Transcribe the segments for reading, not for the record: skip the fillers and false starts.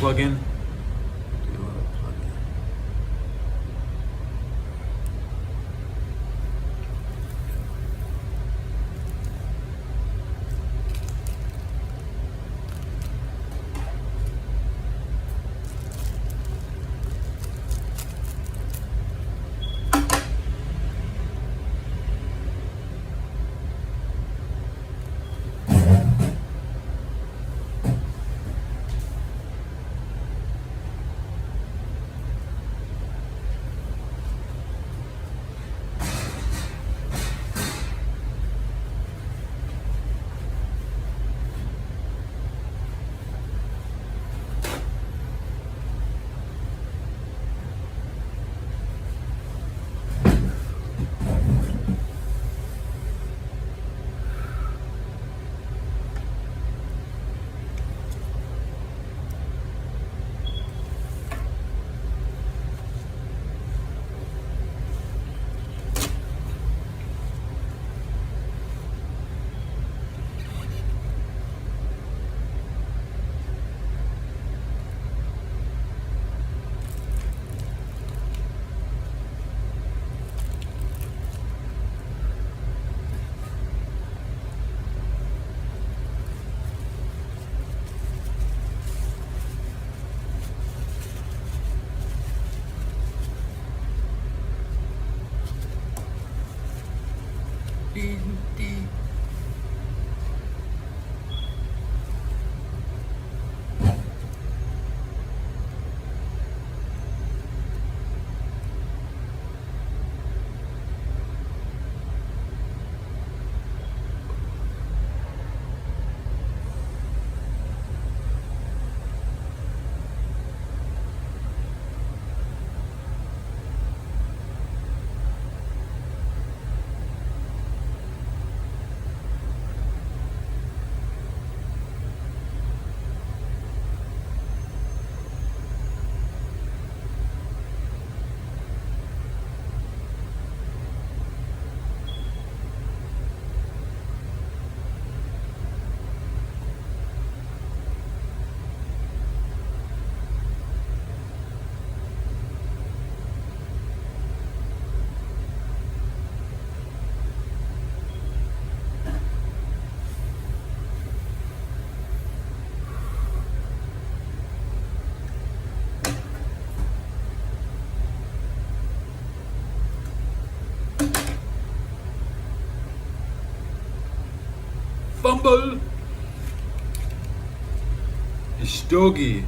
plug-in. Fumble. Stogie.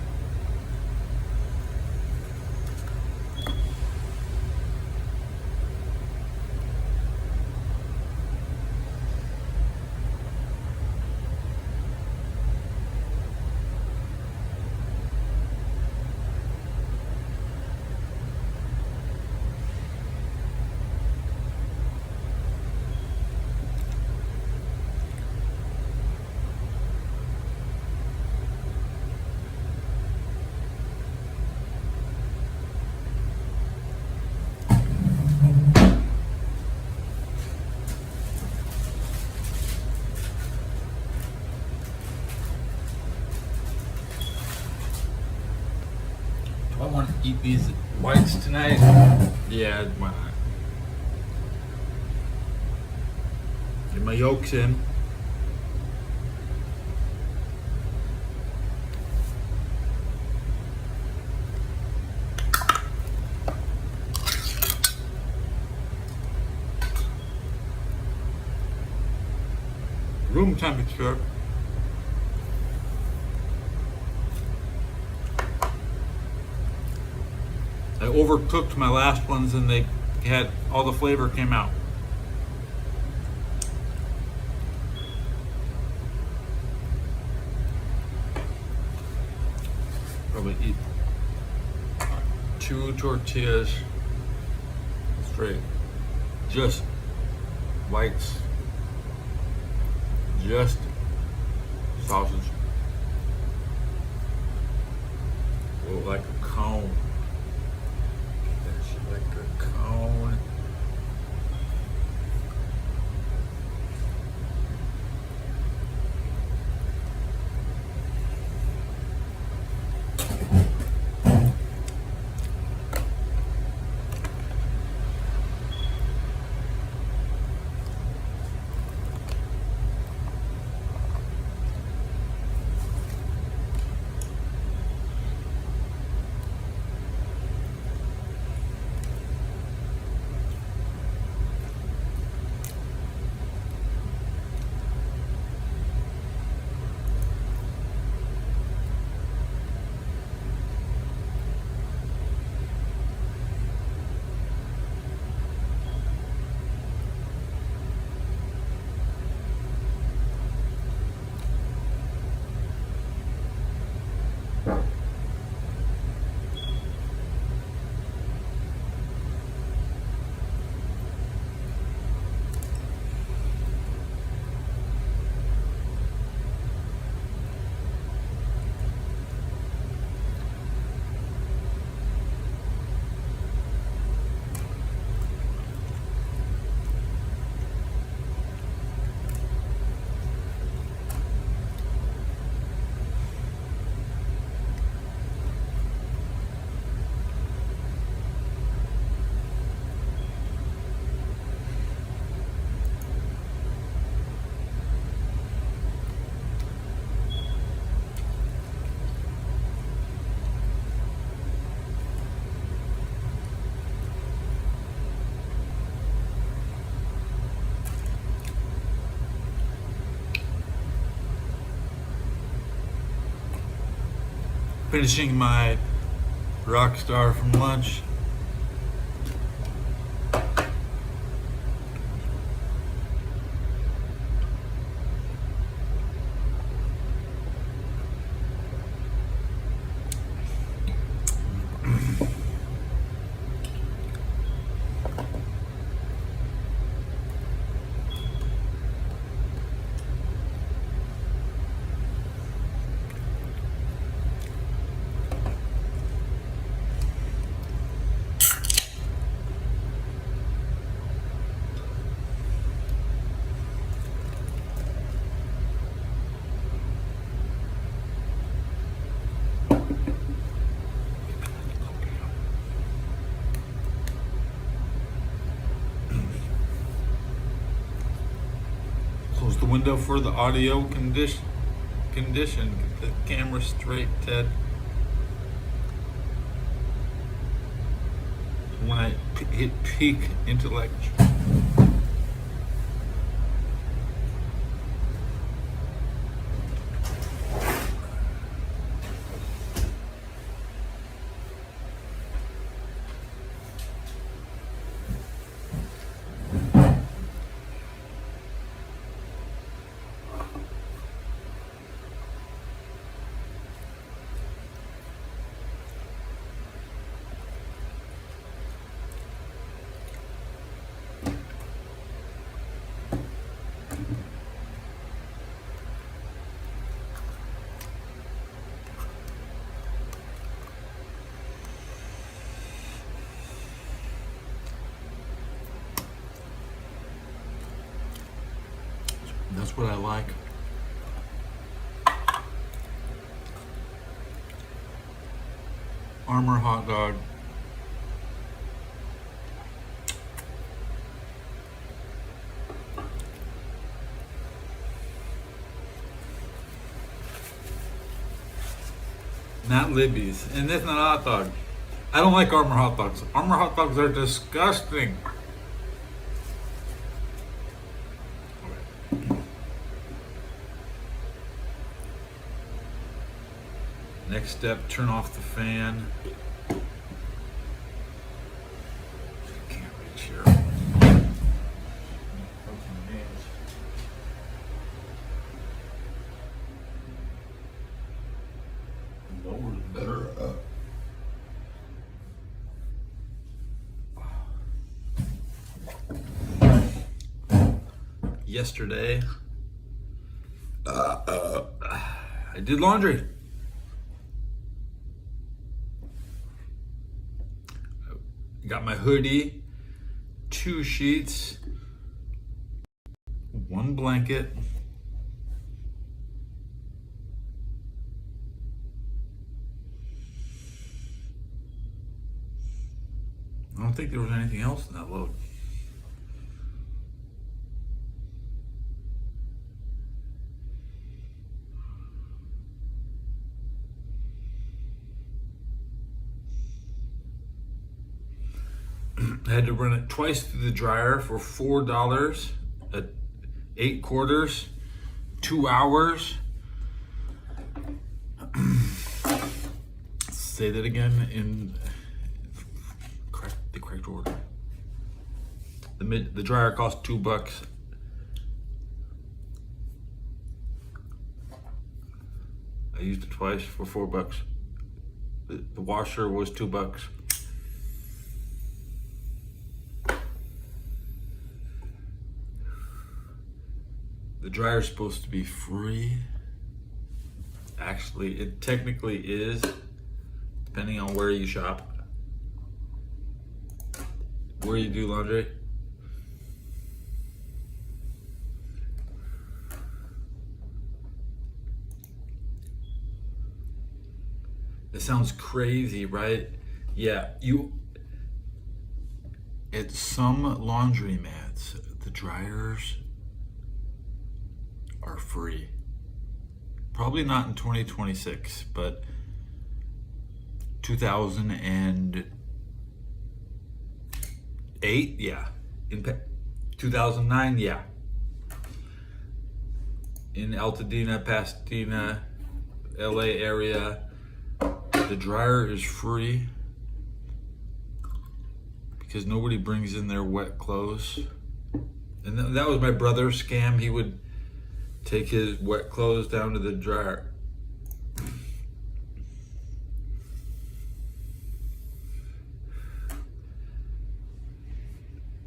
I want to eat these whites tonight. Yeah, why not? Get my yolks in. Room temperature. I overcooked my last ones and they had all the flavor came out. Probably eat 2 tortillas straight. Just whites. Just sausage. Oh, like a cone. Like a cone. Finishing my Rockstar from lunch. Close the window for the audio condition. Get the camera straight, Ted. When I hit peak intellect. That's what I like. Armor hot dog. Not Libby's. And that's not a hot dog. I don't like Armor hot dogs. Armor hot dogs are disgusting. Next step, turn off the fan. Can't reach here. Lower better. Yesterday, I did laundry. Got my hoodie, 2 sheets, 1 blanket, I don't think there was anything else in that load. I had to run it twice through the dryer for $4 at 8 quarters, 2 hours. Say that again in the correct order. The dryer cost $2. I used it twice for $4. The washer was $2. The dryer is supposed to be free. Actually, it technically is, depending on where you shop. Where you do laundry. It sounds crazy, right? Yeah, at some laundromats, the dryers are free. Probably not in 2026, but 2008, yeah. In 2009, yeah. In Altadena, Pasadena, LA area, The dryer is free because nobody brings in their wet clothes. And that was my brother's scam. He would take his wet clothes down to the dryer.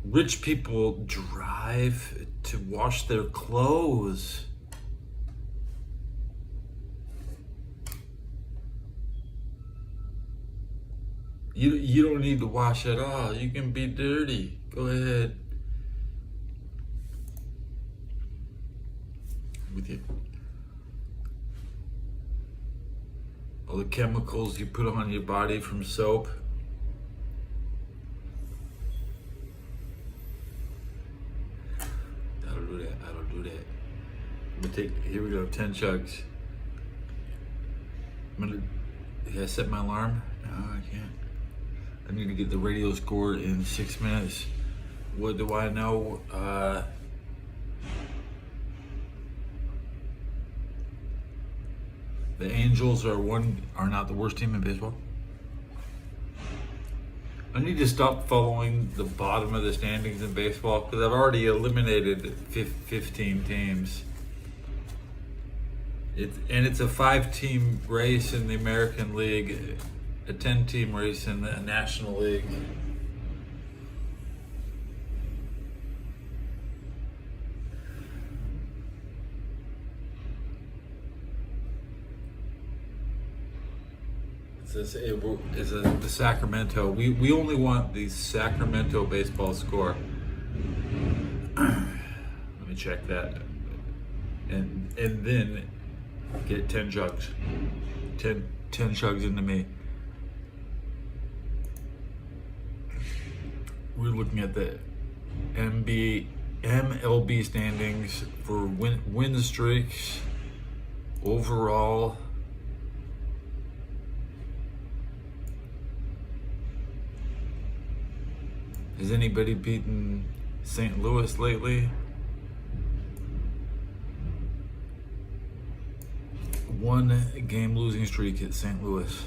Rich people drive to wash their clothes. You don't need to wash at all. You can be dirty. Go ahead. With you. All the chemicals you put on your body from soap. I don't do that. I don't do that. I'm gonna take, here we go, 10 chugs. Can I set my alarm? No, I can't. I need to get the radio score in 6 minutes. What do I know? The Angels are not the worst team in baseball. I need to stop following the bottom of the standings in baseball because I've already eliminated 15 teams. It's a 5-team race in the American League, a 10-team race in the National League. It's the Sacramento. We only want the Sacramento baseball score. Let me check that, and then get 10 jugs. 10 chugs into me. We're looking at the MLB standings for win streaks overall. Has anybody beaten St. Louis lately? One game losing streak at St. Louis.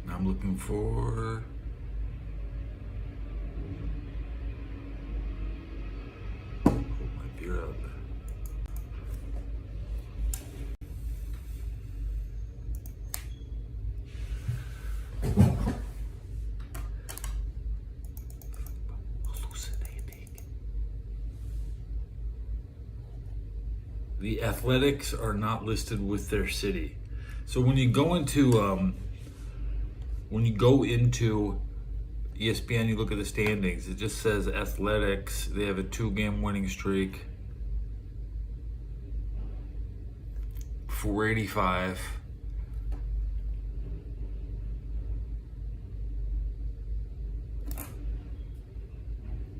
I'm looking for hold my beer up. The Athletics are not listed with their city. So when you go into ESPN, you look at the standings, it just says Athletics. They have a 2-game winning streak. 485.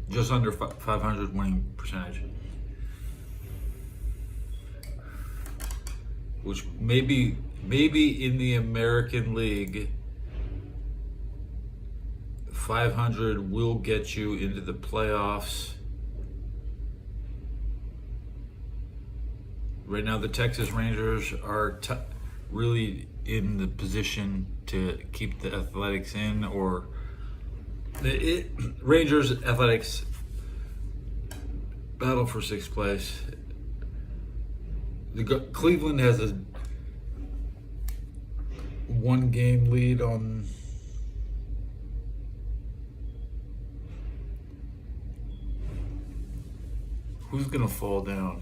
Just under 500 winning percentage. Which maybe in the American League, 500 will get you into the playoffs. Right now, the Texas Rangers are really in the position to keep the Athletics in, or Rangers, Athletics battle for 6th place. Cleveland has a 1-game lead on who's gonna fall down.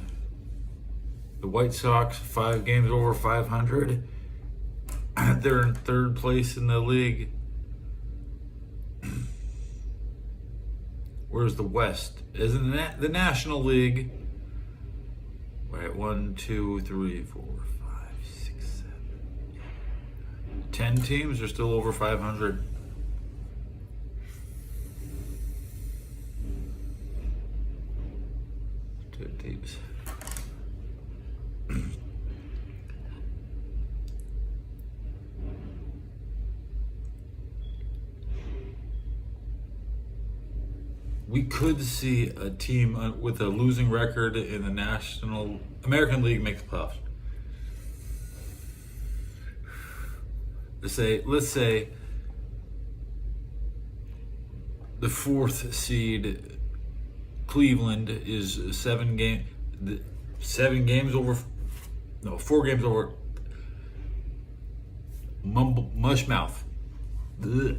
The White Sox, 5 games over 500. They're in 3rd place in the league. Where's the West? Isn't that the National League? Right, 1, 2, 3, 4, 5, 6, 7, 8, 10 teams are still over 500. Two teams. we could see a team with a losing record in the National American League make the playoffs. Let's say the 4th seed Cleveland is 4 games over Mushmouth. Ugh.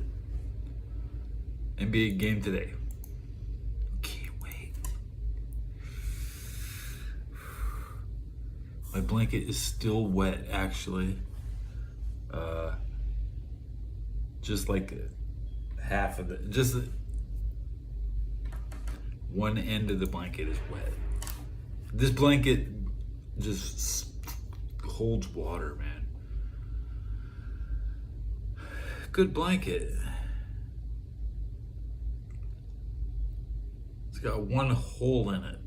NBA game today. Can't wait. My blanket is still wet, actually. Just like half of one end of the blanket is wet. This blanket just holds water, man. Good blanket. It's got one hole in it,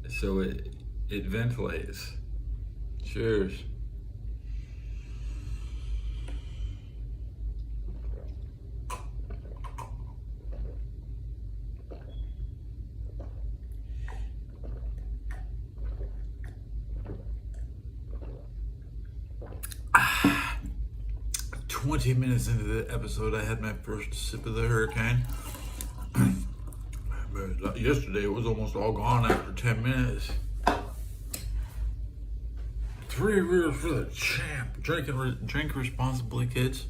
so it ventilates. Cheers. Ah. 20 minutes into the episode, I had my first sip of the hurricane. But yesterday, it was almost all gone after 10 minutes. 3 beers for the champ. Drink responsibly, kids.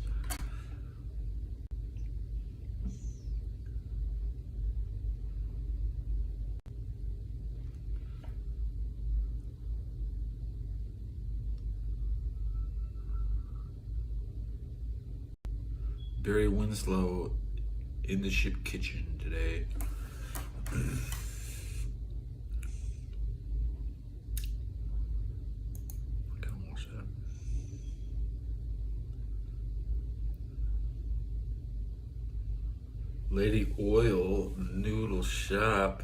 Barry Winslow in the ship kitchen today. Lady Oil Noodle Shop.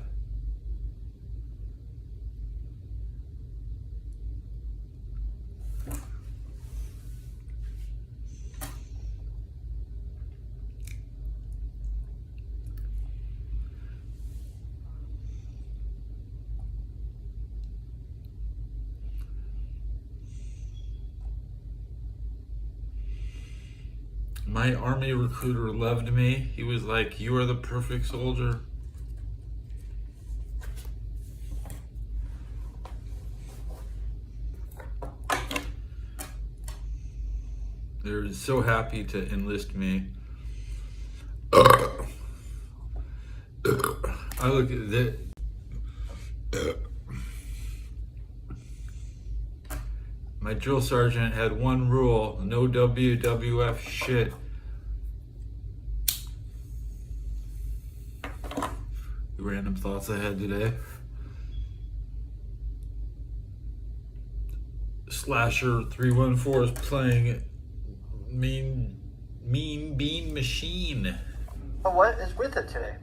My army recruiter loved me. He was like, "You are the perfect soldier." They're so happy to enlist me. I look at that. My drill sergeant had one rule: no WWF shit. Random thoughts I had today. Slasher 314 is playing Mean Bean Machine. What is with it today?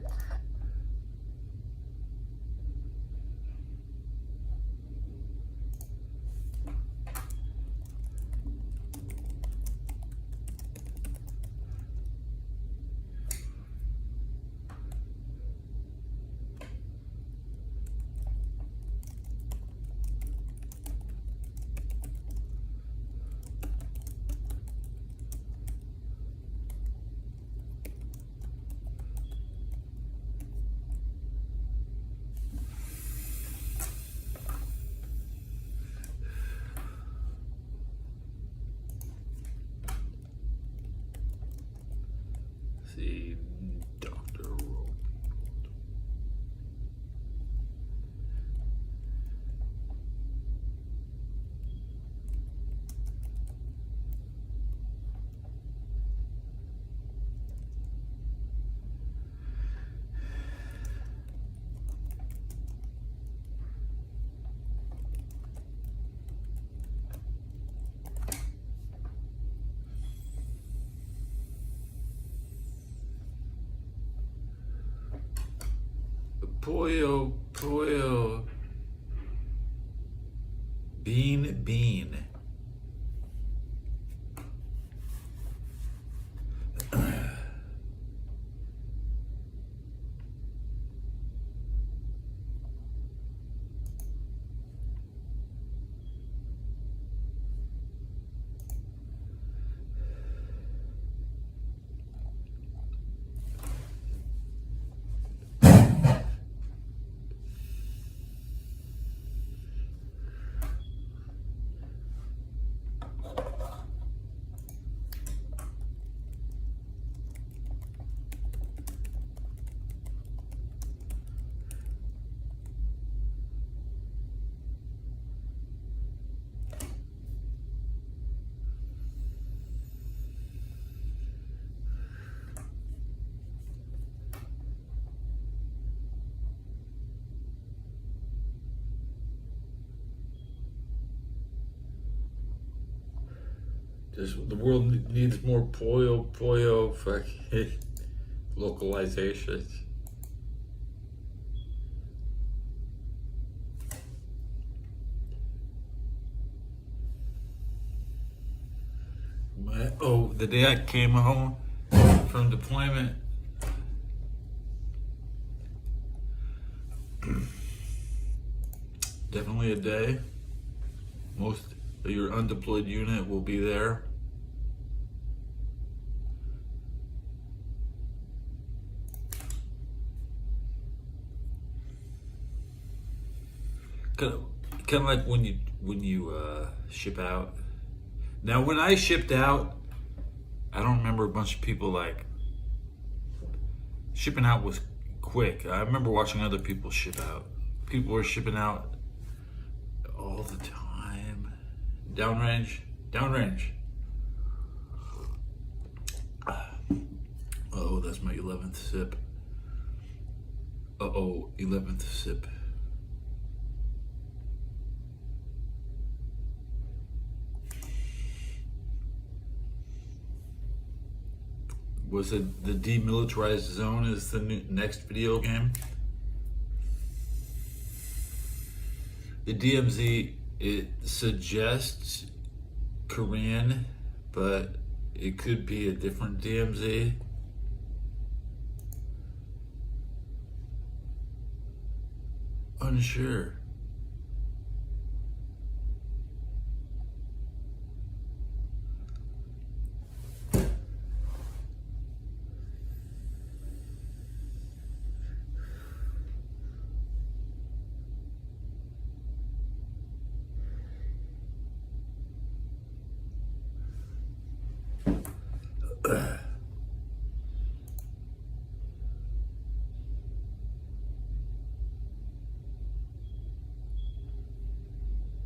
See, Dr. Roll. Pollo. Bean. Just the world needs more Puyo fucking localizations. The day I came home from deployment, definitely a day. Most of your undeployed unit will be there. Kind of like when you ship out. Now, when I shipped out, I don't remember a bunch of people like shipping out was quick. I remember watching other people ship out. People were shipping out all the time. Downrange. Oh, that's my 11th sip. 11th sip. Was it the Demilitarized Zone is the next video game? The DMZ, it suggests Korean, but it could be a different DMZ. Unsure.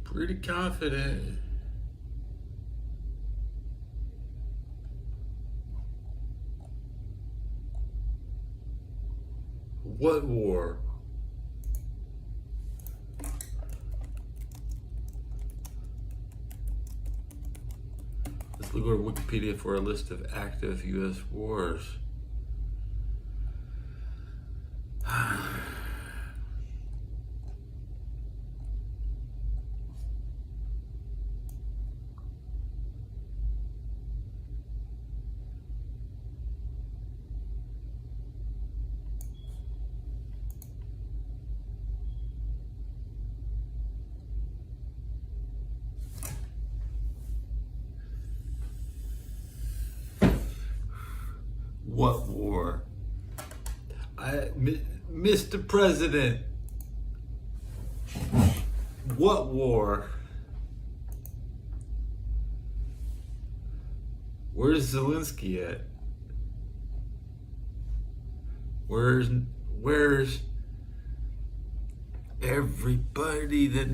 Pretty confident. What war? Let's look at Wikipedia for a list of active U.S. wars. What war? Mr. President, what war? Where's Zelensky at? Where's everybody that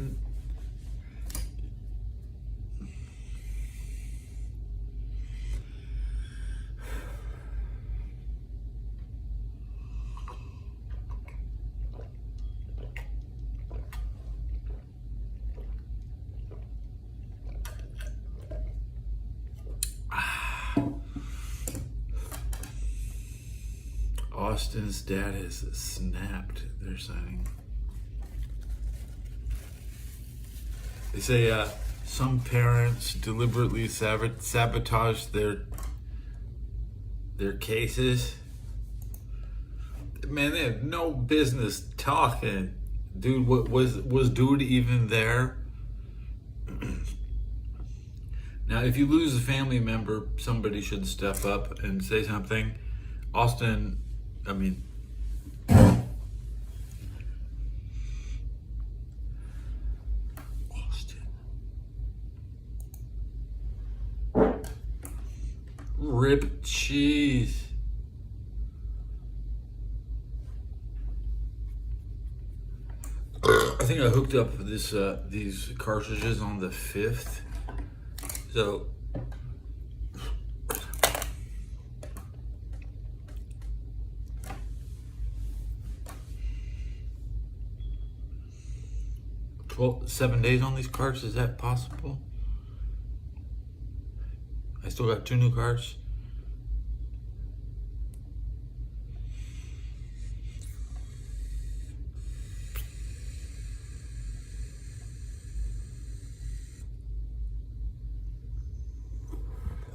Austin's dad has snapped. They're saying. They say some parents deliberately sabotage their cases. Man, they have no business talking. Dude, what was dude even there? Now, if you lose a family member, somebody should step up and say something. Austin, I mean, Austin. Rip cheese. I think I hooked up this these cartridges on the 5th. So Well, 7 days on these carts, is that possible? still got 2 new cards.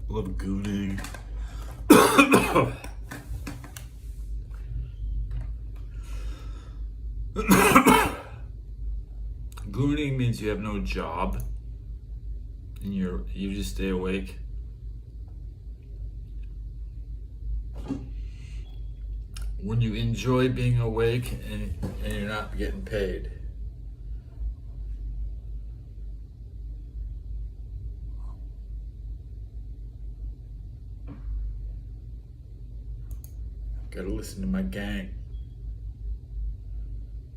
Love gooning. Gooning means you have no job and you just stay awake. When you enjoy being awake and you're not getting paid. Gotta listen to my gang.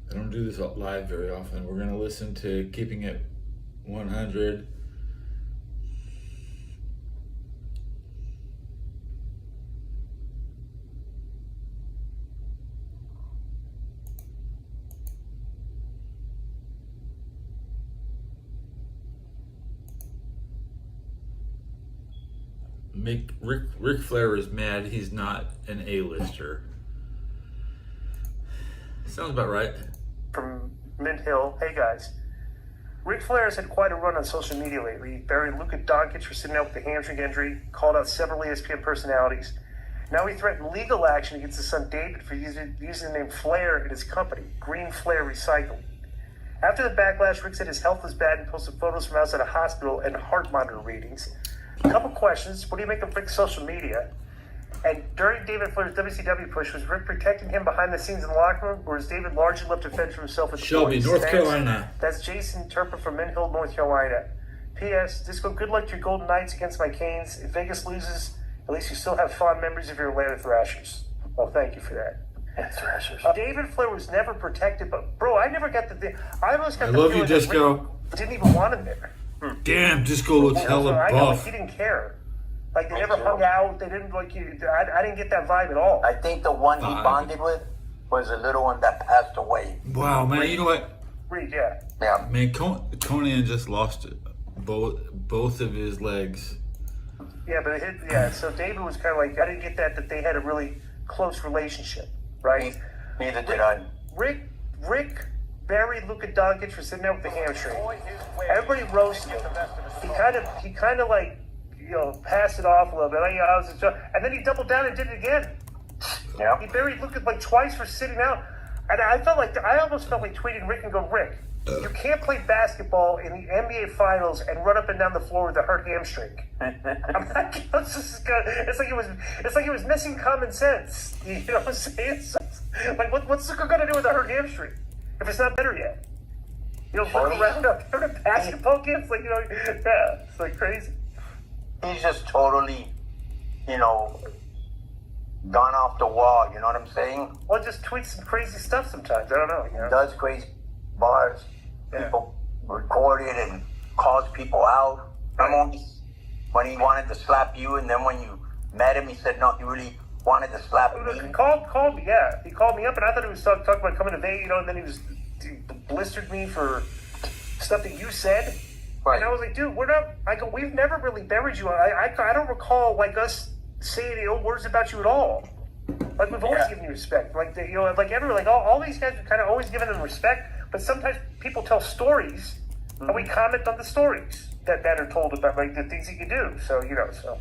I don't do this live very often. We're gonna listen to Keeping It 100. Ric Flair is mad he's not an A-lister. Sounds about right. From Mint Hill. Hey guys. Ric Flair has had quite a run on social media lately. He buried Luka Doncic for sitting out with a hamstring injury, called out several ESPN personalities. Now he threatened legal action against his son David for using the name Flair in his company, Green Flair Recycling. After the backlash, Rick said his health was bad and posted photos from outside a hospital and heart monitor readings. A couple questions. What do you make of Rick's social media? And during David Flair's WCW push, was Rick protecting him behind the scenes in the locker room, or is David largely left to fend for himself at the Shelby, boys? North Thanks. Carolina. That's Jason Turpin from Mint Hill, North Carolina. P.S. Disco, good luck to your Golden Knights against my Canes. If Vegas loses, at least you still have fond memories of your Atlanta Thrashers. Well, thank you for that. Thrashers. David Flair was never protected, but bro, I never got the thing. I almost got I the love feeling you, that Disco. Rick didn't even want him there. Damn, Disco looks hella Like, buff. he didn't care. Like they never hung out. They didn't like you. I didn't get that vibe at all. I think the one he bonded with was a little one that passed away. Wow, man, you know what? Reed, yeah. Yeah. Man, Conan just lost both of his legs. Yeah, but so David was kind of like, I didn't get that they had a really close relationship, right? Neither did I. Rick buried Luka Doncic for sitting there with the hamstring. Everybody roasted him. He kind of like, passed it off a little bit. And then he doubled down and did it again. Yeah. He buried Luka like twice for sitting out. And I almost felt like tweeting Rick and go, Rick, you can't play basketball in the NBA Finals and run up and down the floor with a hurt hamstring. It's like it was missing common sense. You know what I'm saying? Like, what's Luka gonna do with a hurt hamstring if it's not better yet? Look around up there at basketball games, like it's like crazy. He's just totally, gone off the wall, you know what I'm saying? Well, just tweets some crazy stuff sometimes. I don't know. He does crazy bars. Yeah. People record it and calls people out. When he wanted to slap you, and then when you met him, he said, no, he really wanted to slap me. He called me, yeah. He called me up, and I thought he was talking about coming to Vegas, and then he blistered me for stuff that you said. Right. And I was like, dude, we've never really buried you. I don't recall, like, us saying ill words about you at all. Like, we've always given you respect. Like, like everyone, like, all these guys are kind of always giving them respect, but sometimes people tell stories, and we comment on the stories that are told about, like, the things he can do. So, so.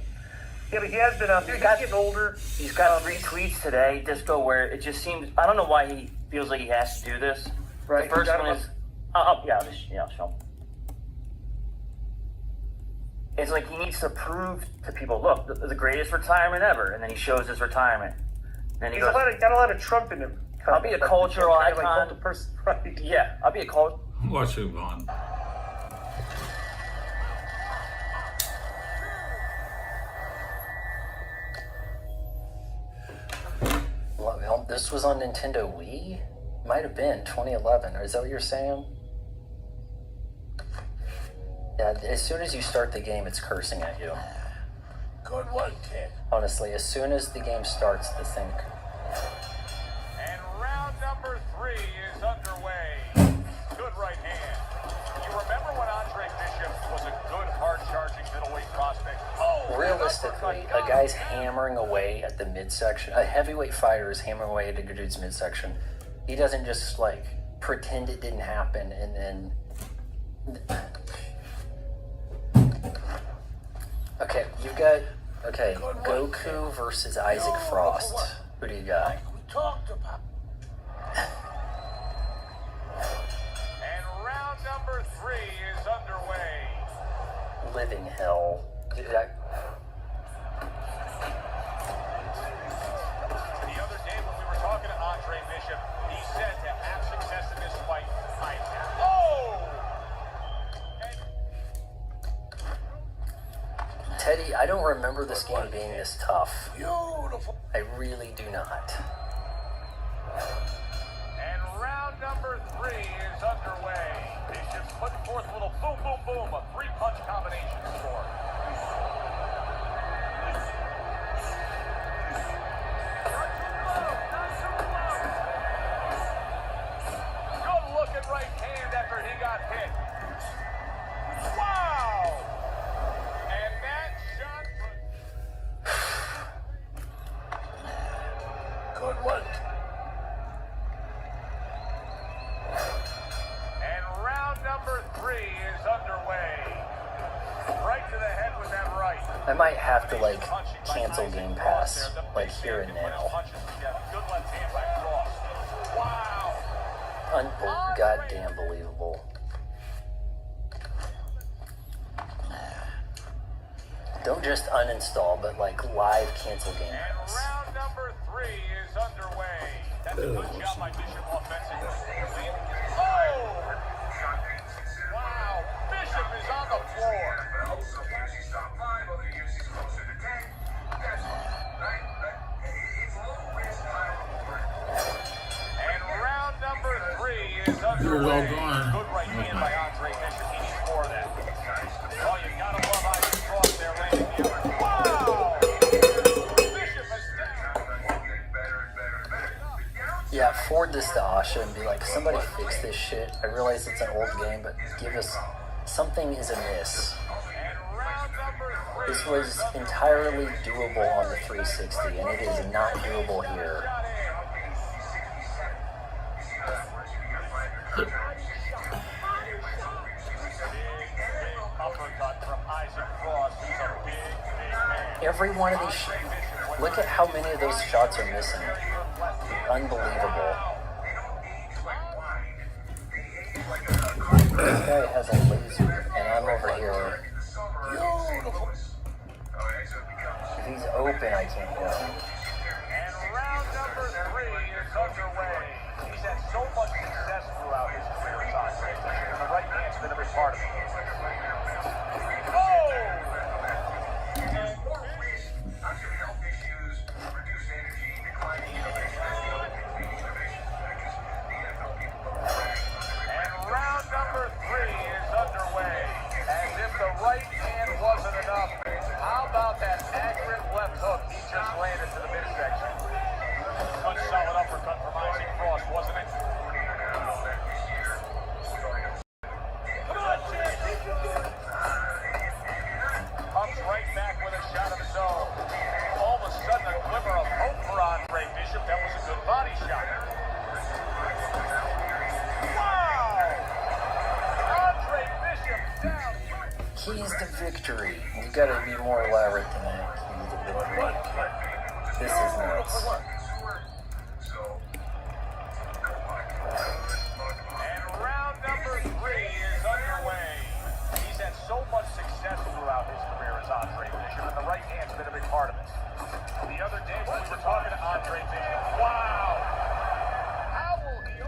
Yeah, but he has been out there. He's getting older. He's got 3 tweets today, Disco, where it just seems, I don't know why he feels like he has to do this. Right. The first one is, I'll show him. It's like he needs to prove to people, look, the greatest retirement ever, and then he shows his retirement. And then he goes, got a lot of Trump in him. I'll be a cultural icon. Like, the person, right? Yeah, I'll be a cultural. Watch him on. Well, this was on Nintendo Wii? Might have been 2011. Or is that what you're saying? Yeah, as soon as you start the game, it's cursing at you. Good one, kid. Honestly, as soon as the game starts, the thing... And round number 3 is underway. Good right hand. You remember when Andre Bishop was a good hard hard-charging middleweight prospect. Oh, Realistically, a guy's hammering away at the midsection. A heavyweight fighter is hammering away at a dude's midsection. He doesn't just like pretend it didn't happen and then. Okay, you got Goku versus Isaac Frost. Who do you got? we talked about. And round number 3 is underway. Living hell. The other day when we were talking to Andre Bishop, he said to have success in this fight, I have. Oh! Teddy, I don't remember this game being this tough. Beautiful. I really do not. And round number 3 is underway. Bishop's putting forth a little boom, boom, boom, a 3-punch combination score. Good looking right hand after he got hit. Wow! And that shot. Good one. And round number 3 is underway. Right to the head with that right. I might have to like cancel Game Pass like here and now. Good left hand by Cross. Wow. Goddamn believable. Don't just uninstall, but like live cancel Game And Pass. round number 3 is underway. That's a good job by Bishop offensively. Oh! Wow. Bishop is on the floor. And round number 3 is Here's all underway. gone. Good right hand by Andre Bishop. He needs more of that. Oh, you gotta love Isaac Cross there, landing the other. Wow! Bishop is down. Yeah, forward this to Asha and be like, somebody fix this shit. I realize it's an old game, but give us something is amiss. And round number 3. This was entirely doable on the 360, and it is not doable here. Uppercut from Isaac Cross. He's a big, big man. Every one of these, look at how many of those shots are missing. Unbelievable. This guy has a laser, and I'm over here. If he's open, I can't go. And round number 3 is underway. He's had so much success throughout his career as Andre Bishop, and the right hand's been a big part of it. Oh! And round number 3 is underway. As if the right hand wasn't enough. How about that accurate left hook he just landed to the midsection? Good solid uppercut from Isaac Cross, wasn't it? Comes right back with a shot of his own. All of a sudden, a glimmer of hope for Andre Bishop. That was a good body shot. Wow! Andre Bishop down. Keys to victory. You gotta be more elaborate than that. Keys to victory. This is nuts. And round number 3 is underway. He's had so much success throughout his career as Andre Bishop, and the right hand's been a big part of it. The other day when we were talking to Andre Bishop, wow! How will he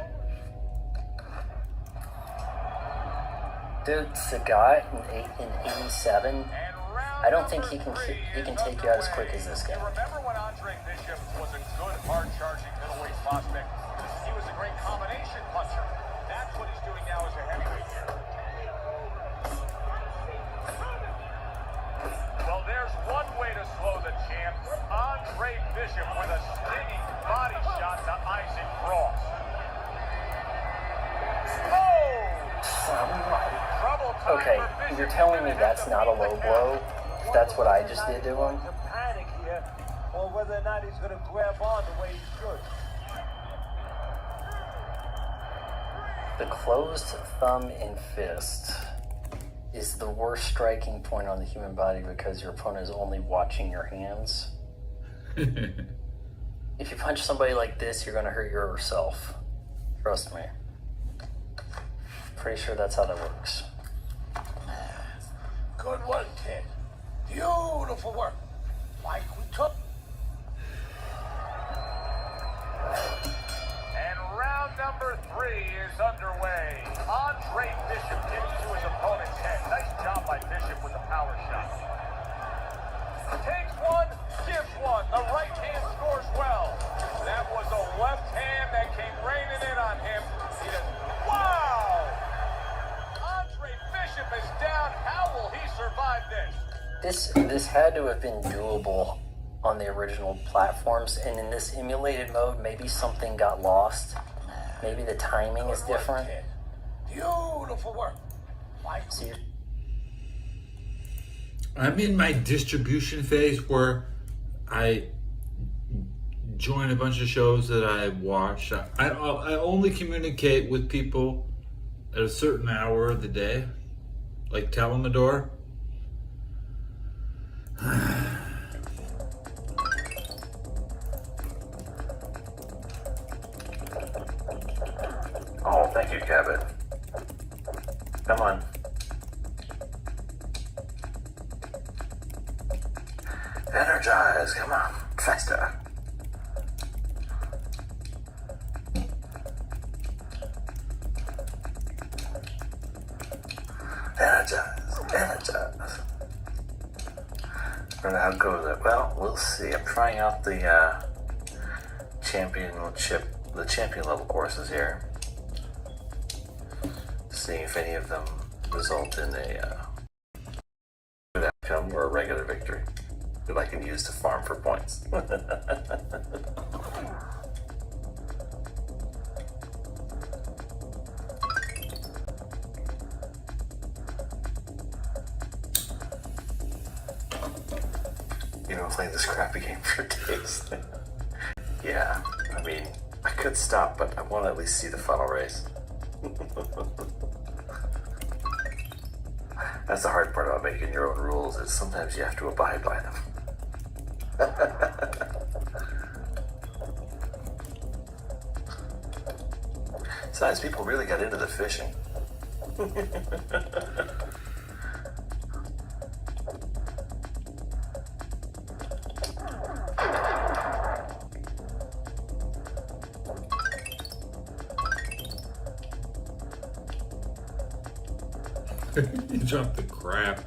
Dude, Sagat in 87. I don't think he can take you out as quick as this guy. Remember when Andre Bishop was a good, hard-charging middleweight prospect? He was a great combination puncher. That's what he's doing now as a heavyweight here. Well, there's one way to slow the champ. Andre Bishop with a stinging body shot to Isaac Cross. Oh! Trouble Okay, you're telling me that's not a low blow? If that's what I just did to him? To panic here, or whether or not he's going to grab on the way he should. The closed thumb and fist is the worst striking point on the human body because your opponent is only watching your hands. If you punch somebody like this, you're going to hurt yourself. Trust me. Pretty sure that's how that works. Good work, kid. Beautiful work. Like we took. And round number 3 is underway. Andre Bishop getting to his opponent's head. Nice job by Bishop with the power shot. Takes one, gives one. The right hand scores well. That was a left hand that came raining in on him. He does. Wow! Andre Bishop is down. How will he survive this? This had to have been doable on the original platforms, and in this emulated mode, maybe something got lost. Maybe the timing is different. Beautiful work. Like So you're I'm in my distribution phase where I join a bunch of shows that I watch. I only communicate with people at a certain hour of the day, like Telemador. Oh, thank you, Cabot. Come on. Energize, come on, faster. Energize. I don't know how goes it. Well, we'll see. I'm trying out the champion level courses here. Seeing if any of them result in a good outcome or a regular victory that I can use to farm for points. You know, playing this crappy game for days. Yeah, I mean, I could stop, but I want to at least see the final race. That's the hard part about making your own rules, is sometimes you have to abide by them. Besides, people really got into the fishing. You dropped the crap.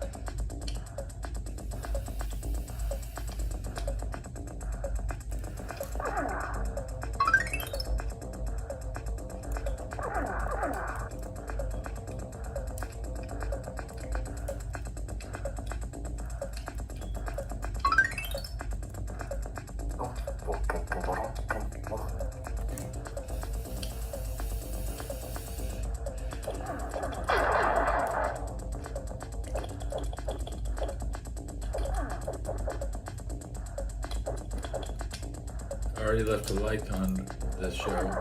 I already left a like on this show.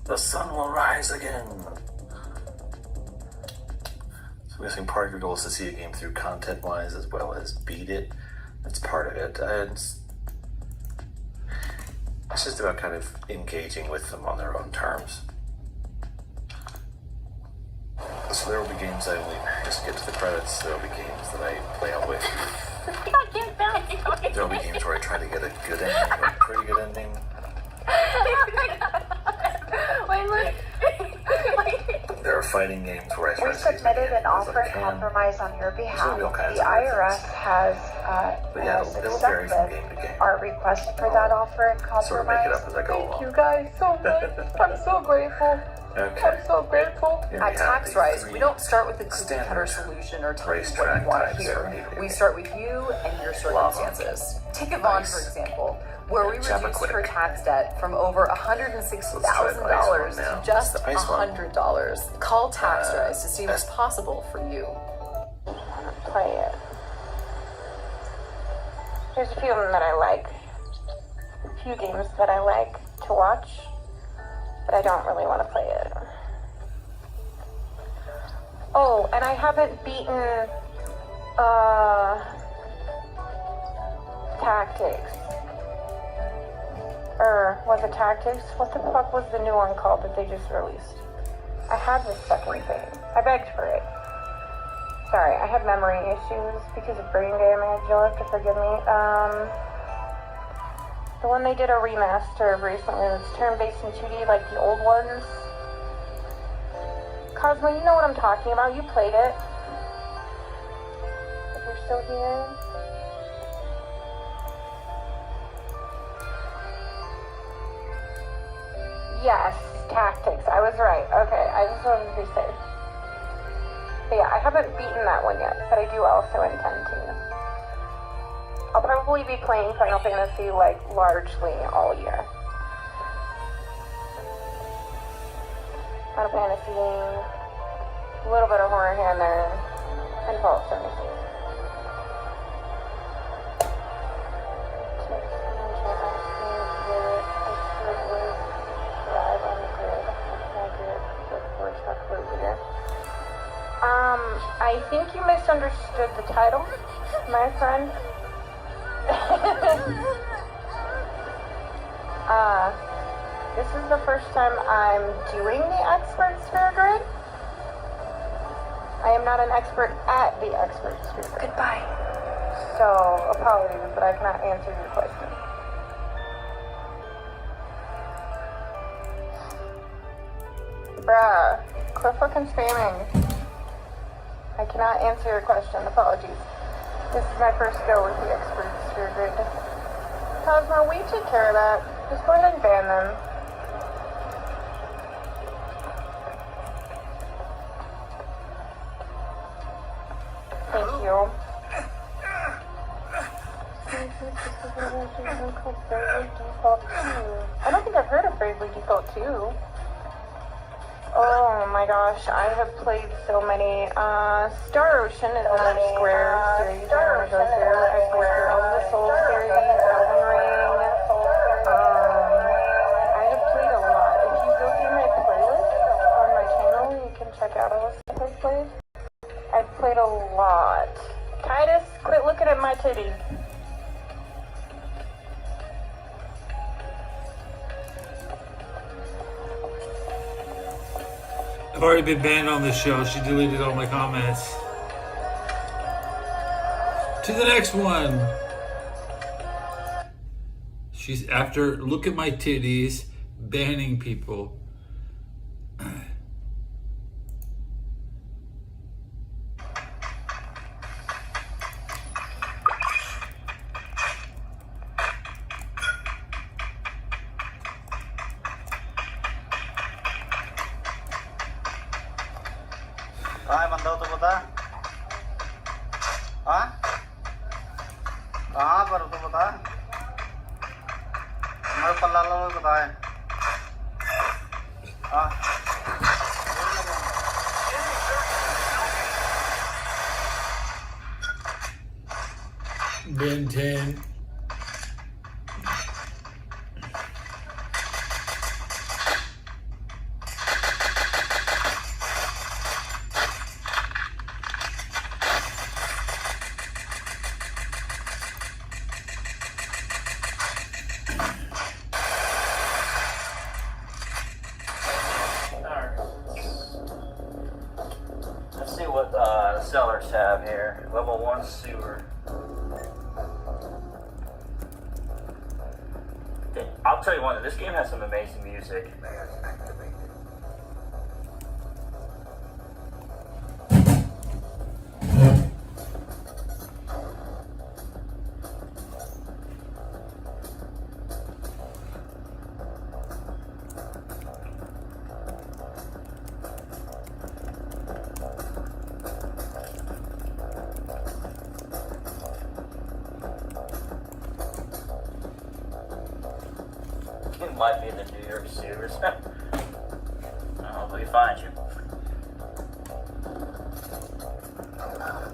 The sun will rise again. So I'm guessing part of your goal is to see a game through content-wise as well as beat it. That's part of it. And it's just about kind of engaging with them on their own terms. So there will be games I only just get to the credits. There will be games that I play out with. There will be games where I try to get a good ending or a pretty good ending. There are fighting games where I try We to save as submitted many an as offer I in can. compromise on your behalf. all kinds The of weird IRS things. has But yeah, it'll vary from game to accepted game. our request for that offer in compromise. Sort of make it up as I go Thank along. you guys so much. I'm so grateful. Okay. I'm so grateful. Here we At have Tax the Rise, three we don't start with the cookie standard cutter solution or tell you what racetrack you want to types hear. for video We games. start with you and your circumstances. Take Yvonne, for example, where we reduced Chappaquiddick. her tax debt from over $106,000 now. to just It's the ice one. $100. Call Tax Rise to see what's possible for you. Play it. There's a few of them that I like. A few games that I like to watch, but I don't really want to play it. Oh, and I haven't beaten Tactics. Was it Tactics? What the fuck was the new one called that they just released? I had this fucking thing. I begged for it. Sorry, I have memory issues because of brain damage. You'll have to forgive me. The one they did a remaster of recently that's turn-based in 2D like the old ones. Cosmo, you know what I'm talking about. You played it. If you're still here. Yes, Tactics. I was right. Okay, I just wanted to be safe. But yeah, I haven't beaten that one yet, but I do also intend to. I'll probably be playing Final Fantasy like largely all year. Final Fantasy, a little bit of horror here and there, and Fall 76. I think you misunderstood the title, my friend. This is the first time I'm doing the expert sphere grid. I am not an expert at the expert sphere grid. Goodbye. So, apologies, but I cannot answer your question. Bruh, quit fucking spamming. I cannot answer your question. Apologies. This is my first go with the expert sphere grid. Cosmo, we take care of that. Just go ahead and ban them. Thank you. I don't think I've heard of Bravely Default 2. Oh my gosh, I have played so many. Star Ocean is another Square series I want to go through. I played through all of the Soul series, Elden Ring. I have played a lot. If you go through my playlist on my channel, you can check out a list of I've played. I've played a lot. Titus, quit looking at my titties. I've already been banned on this show. She deleted all my comments. To the next one. She's after look at my titties, banning people. कहाँ बंदा हो तो बता हाँ कहाँ पर हो तो बता मेरे पल्ला लो बताए हाँ Ben 10. Let's see what the sellers have here. Level 1 sewer. Okay, I'll tell you one, this game has some amazing music. might be in the New York Zoo or something. Oh, let me find you.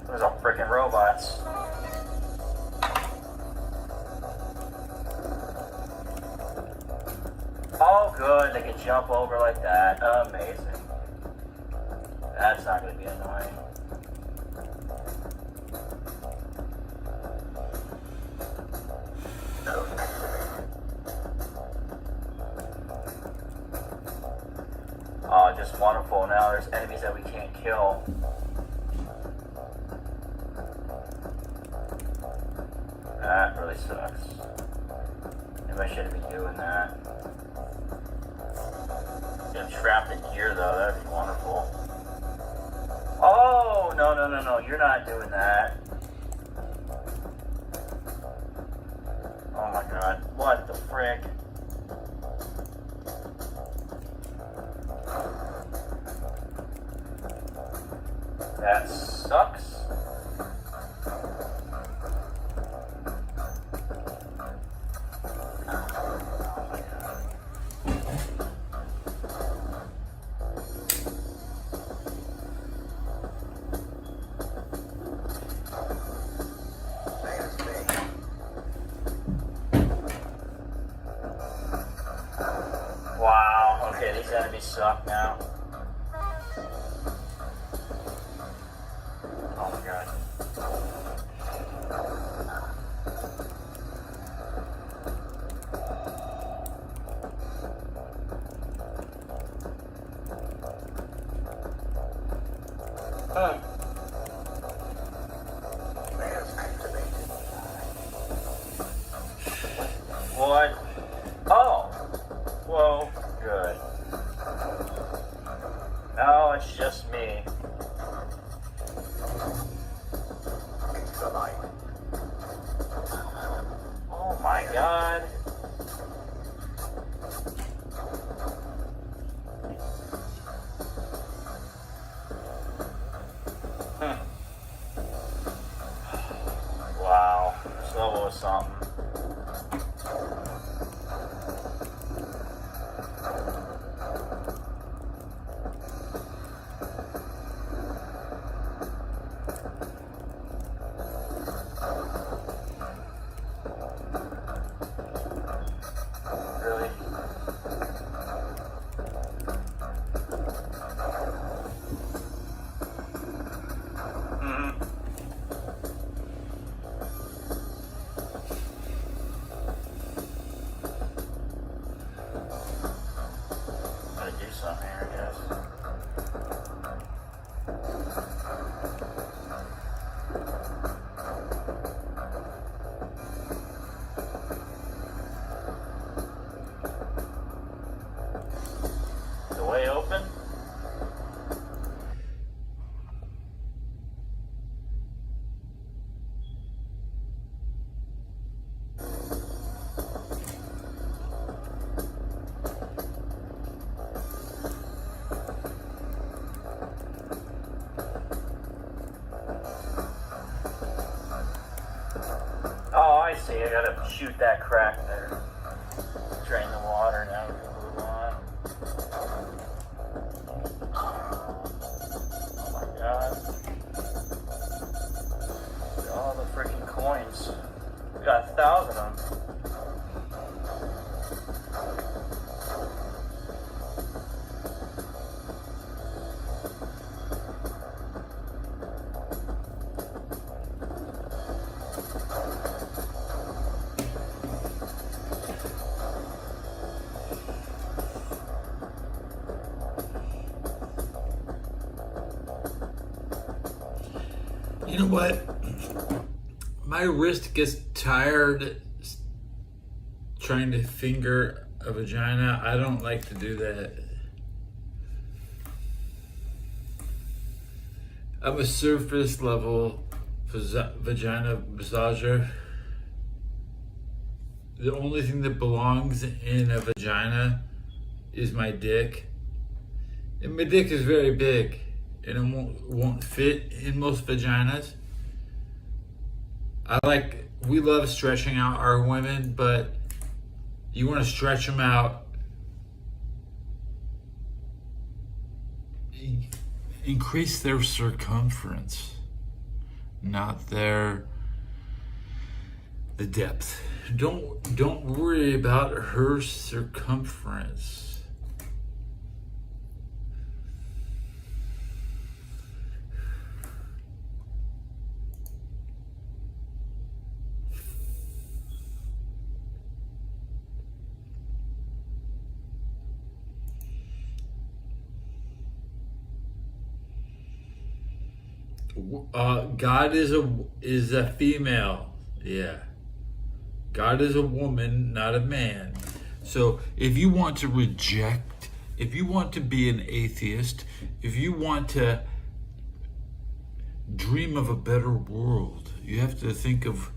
Those are freaking robots. Oh, good. They can jump over like that. Amazing. That's not going to be annoying. Oh, just wonderful. Now there's enemies that we can't kill. That really sucks. Maybe I shouldn't be doing that. Get trapped in here though, that'd be wonderful. Oh, no, you're not doing that. Oh my god, what the frick? That sucks. Wow, okay, these enemies suck now. Oh my god. What? Oh! Whoa, good. No, it's just me. Oh my god. Wow, this level was something. Really? Gotta do something here, I guess. The way open? Oh, I see. I gotta shoot that crack there. Drain the water, now we can move on. Oh my god. Look at all the freaking coins. We got 1,000 of them. You know what? My wrist gets tired trying to finger a vagina. I don't like to do that. I'm a surface level vagina massager. The only thing that belongs in a vagina is my dick. And my dick is very big. And it won't fit in most vaginas. We love stretching out our women, but You want to stretch them out. Increase their circumference, not the depth. Don't worry about her circumference. God is a female. Yeah. God is a woman, not a man. So if you want to reject, if you want to be an atheist, if you want to dream of a better world, you have to think of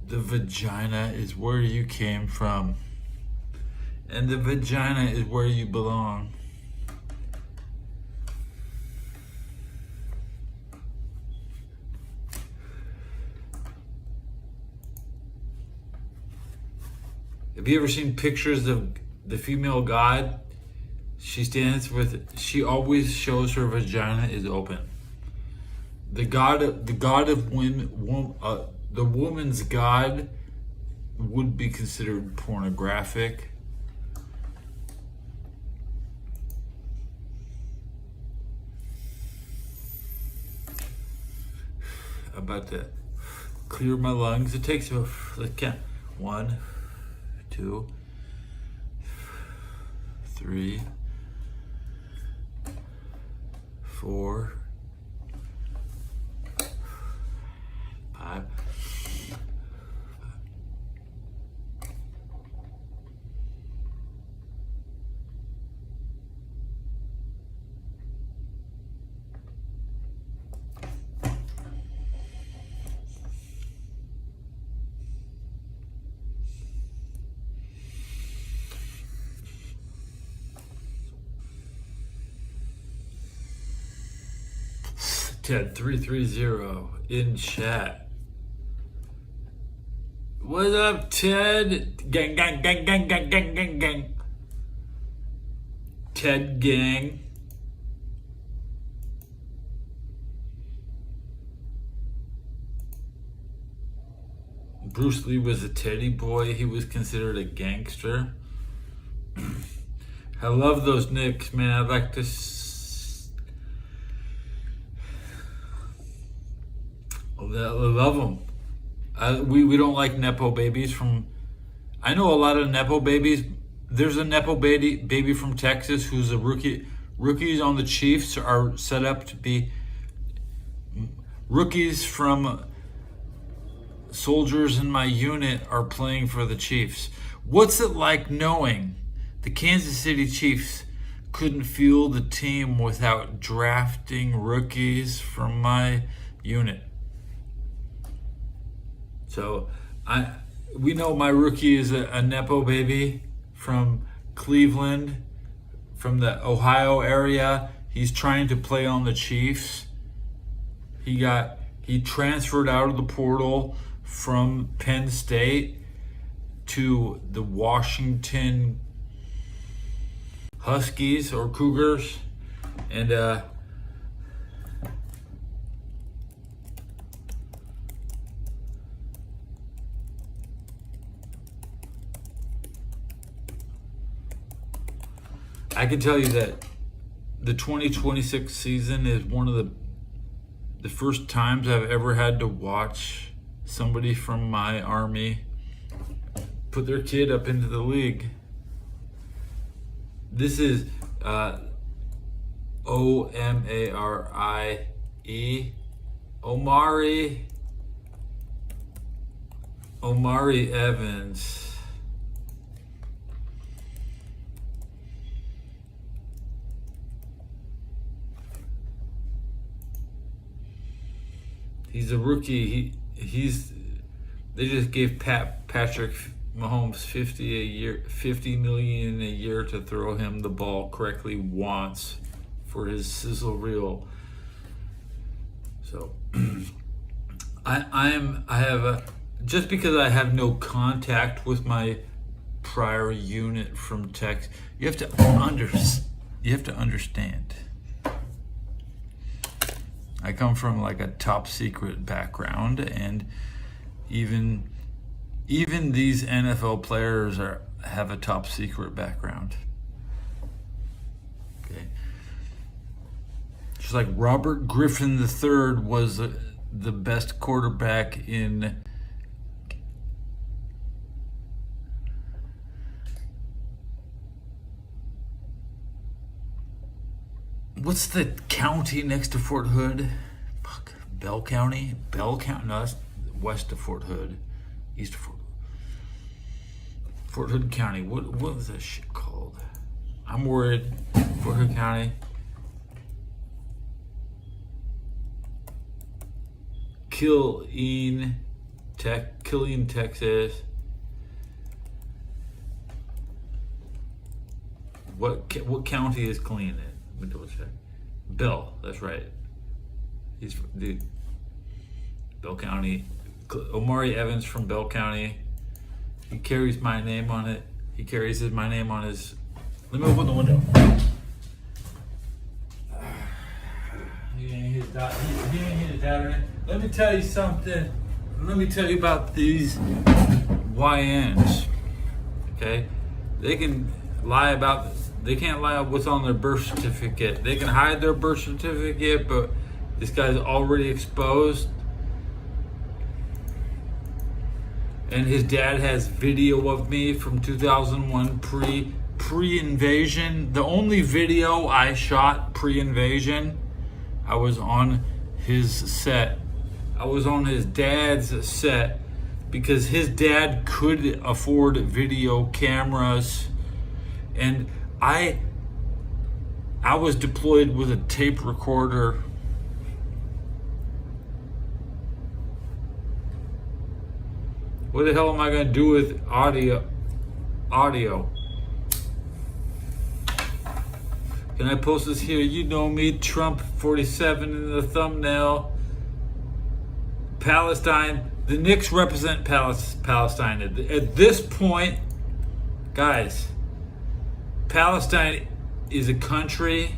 the vagina is where you came from. And the vagina is where you belong. Have you ever seen pictures of the female god? She always shows her vagina is open. The woman's god would be considered pornographic. About to clear my lungs. It takes let's count. 1, 2, 3, 4, 5. Ted 330 in chat. What up, Ted? Gang, gang, gang, gang, gang, gang, gang, gang. Ted gang. Bruce Lee was a teddy boy. He was considered a gangster. I love those Knicks, man. I'd like to I love them. We don't like Nepo babies from... I know a lot of Nepo babies. There's a Nepo baby from Texas who's a rookie. Rookies on the Chiefs are set up to be... Rookies from soldiers in my unit are playing for the Chiefs. What's it like knowing the Kansas City Chiefs couldn't field the team without drafting rookies from my unit? So we know my rookie is a Nepo baby from Cleveland, from the Ohio area. He's trying to play on the Chiefs. He transferred out of the portal from Penn State to the Washington Huskies or Cougars, and I can tell you that the 2026 season is one of the first times I've ever had to watch somebody from my army put their kid up into the league. This is O-M-A-R-I-E, Omari Evans. He's a rookie. They just gave Patrick Mahomes $50 million a year to throw him the ball correctly once for his sizzle reel. So just because I have no contact with my prior unit from Texas. You have to understand. I come from like a top secret background, and even these NFL players have a top secret background. Okay. Just like Robert Griffin III was the best quarterback in what's the county next to Fort Hood? Fuck, Bell County? Bell County? No, that's west of Fort Hood. East of Fort Hood. Fort Hood County. What was that shit called? I'm worried. Fort Hood County. Killeen, Texas. What county is Killeen in? Let me double check. Bell, that's right. He's dude. Bell County. Omari Evans from Bell County. He carries my name on it. He carries my name on his. Let me open the window. He ain't his daughter. Let me tell you something. Let me tell you about these YNs. Okay, they can lie about. They can't lie about what's on their birth certificate. They can hide their birth certificate, but this guy's already exposed. And his dad has video of me from 2001 pre-invasion. The only video I shot pre-invasion, I was on his set. I was on his dad's set because his dad could afford video cameras, and I was deployed with a tape recorder. What the hell am I going to do with audio? Can I post this here? You know me, Trump 47 in the thumbnail. Palestine. The Knicks represent Palestine. At this point, guys, Palestine is a country.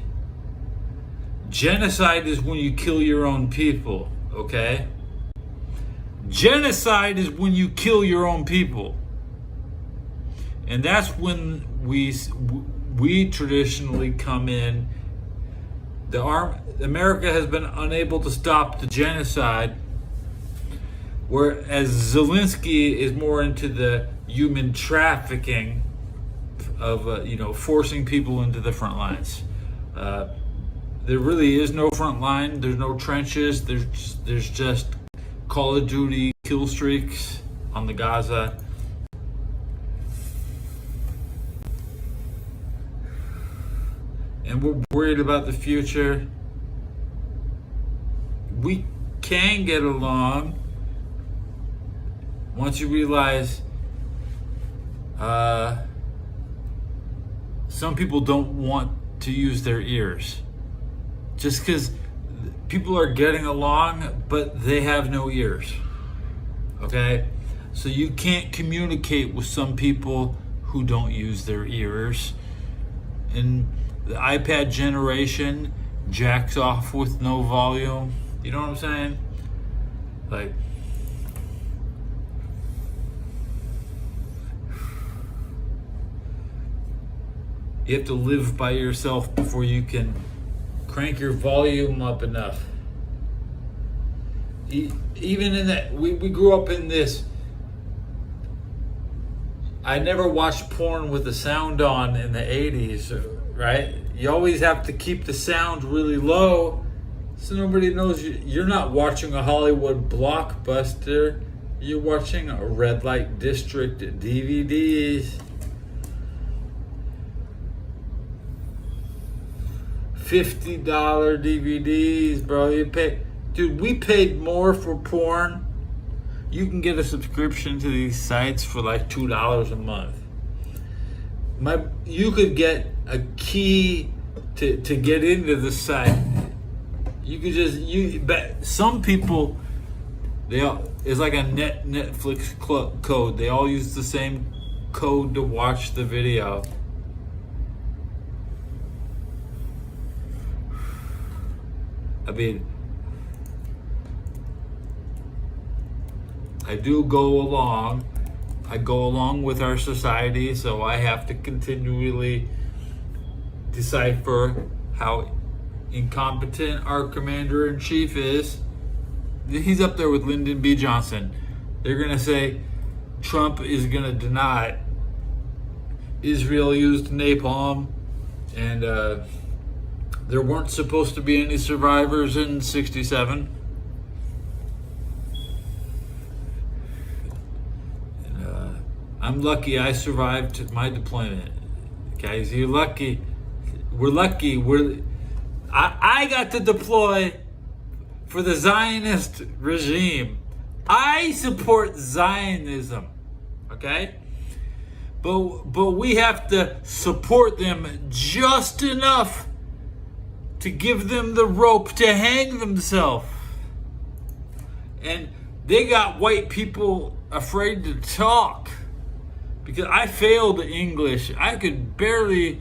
Genocide is when you kill your own people, okay? Genocide is when you kill your own people. And that's when we traditionally come in. America has been unable to stop the genocide, whereas Zelensky is more into the human trafficking of forcing people into the front lines. There really is no front line. There's no trenches. There's just Call of Duty kill streaks on the Gaza. And we're worried about the future. We can get along once you realize some people don't want to use their ears. Just because people are getting along, but they have no ears. Okay? So you can't communicate with some people who don't use their ears. And the iPad generation jacks off with no volume. You know what I'm saying? Like, you have to live by yourself before you can crank your volume up enough. Even in that, we grew up in this. I never watched porn with the sound on in the 80s, right? You always have to keep the sound really low so nobody knows you're not watching a Hollywood blockbuster. You're watching a red light district DVDs. $50 DVDs, bro. Dude, we paid more for porn. You can get a subscription to these sites for like $2 a month. You could get a key to get into the site. You could but some people, it's like a Netflix code. They all use the same code to watch the video. I mean, I do go along. I go along with our society, so I have to continually decipher how incompetent our commander-in-chief is. He's up there with Lyndon B. Johnson. They're going to say Trump is going to deny Israel used napalm, and there weren't supposed to be any survivors in 67. And, I'm lucky I survived my deployment. Guys, you're lucky. We're lucky. I got to deploy for the Zionist regime. I support Zionism, okay? But we have to support them just enough to give them the rope to hang themselves. And they got white people afraid to talk because I failed English. I could barely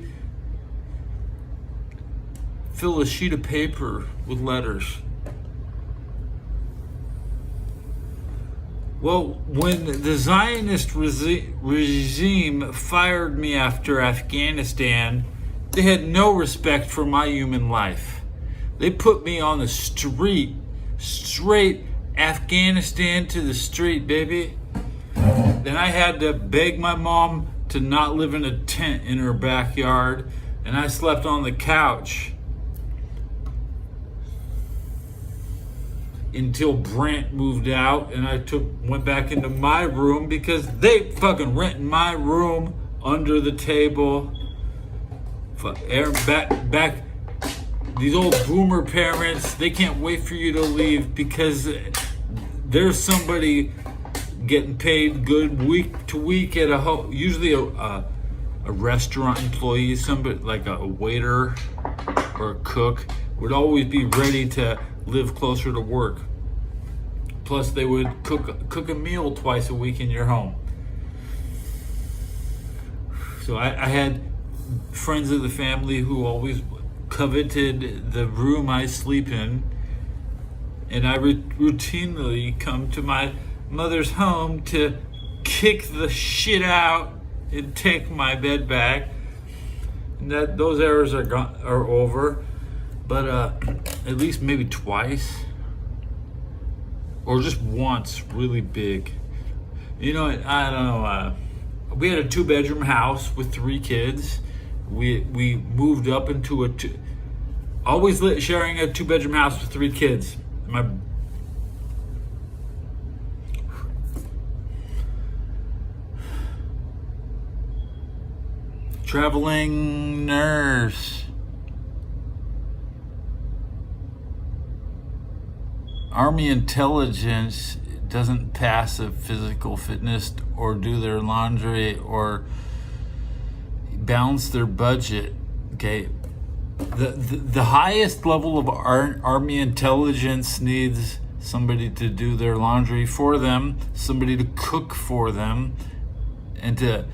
fill a sheet of paper with letters. Well, when the Zionist regime fired me after Afghanistan, they had no respect for my human life. They put me on the street, straight Afghanistan to the street, baby. Then I had to beg my mom to not live in a tent in her backyard, and I slept on the couch until Brant moved out, and I went back into my room because they fucking rented my room under the table. Back, these old boomer parents, they can't wait for you to leave because there's somebody getting paid good week to week at usually a restaurant employee, somebody like a waiter or a cook would always be ready to live closer to work. Plus, they would cook a meal twice a week in your home. So I had friends of the family who always coveted the room I sleep in, and I routinely come to my mother's home to kick the shit out and take my bed back. And those errors are over. But at least maybe twice or just once really big. You know, I don't know. We had a 2-bedroom house with 3 kids. We moved up into always sharing a 2-bedroom house with 3 kids. My traveling nurse. Army intelligence doesn't pass a physical fitness or do their laundry or balance their budget. Okay, the highest level of Army intelligence needs somebody to do their laundry for them, somebody to cook for them, and to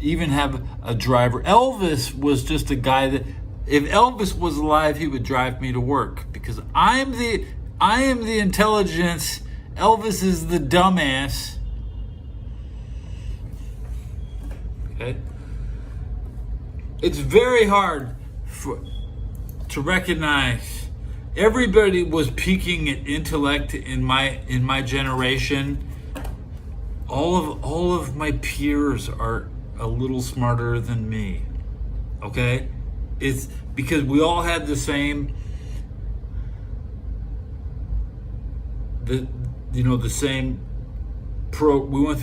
even have a driver. Elvis was just a guy that, if Elvis was alive, he would drive me to work because I am the intelligence. Elvis is the dumbass. Okay? It's very hard to recognize. Everybody was peaking at intellect in my generation. All of my peers are a little smarter than me. Okay? It's because we all had the same we went through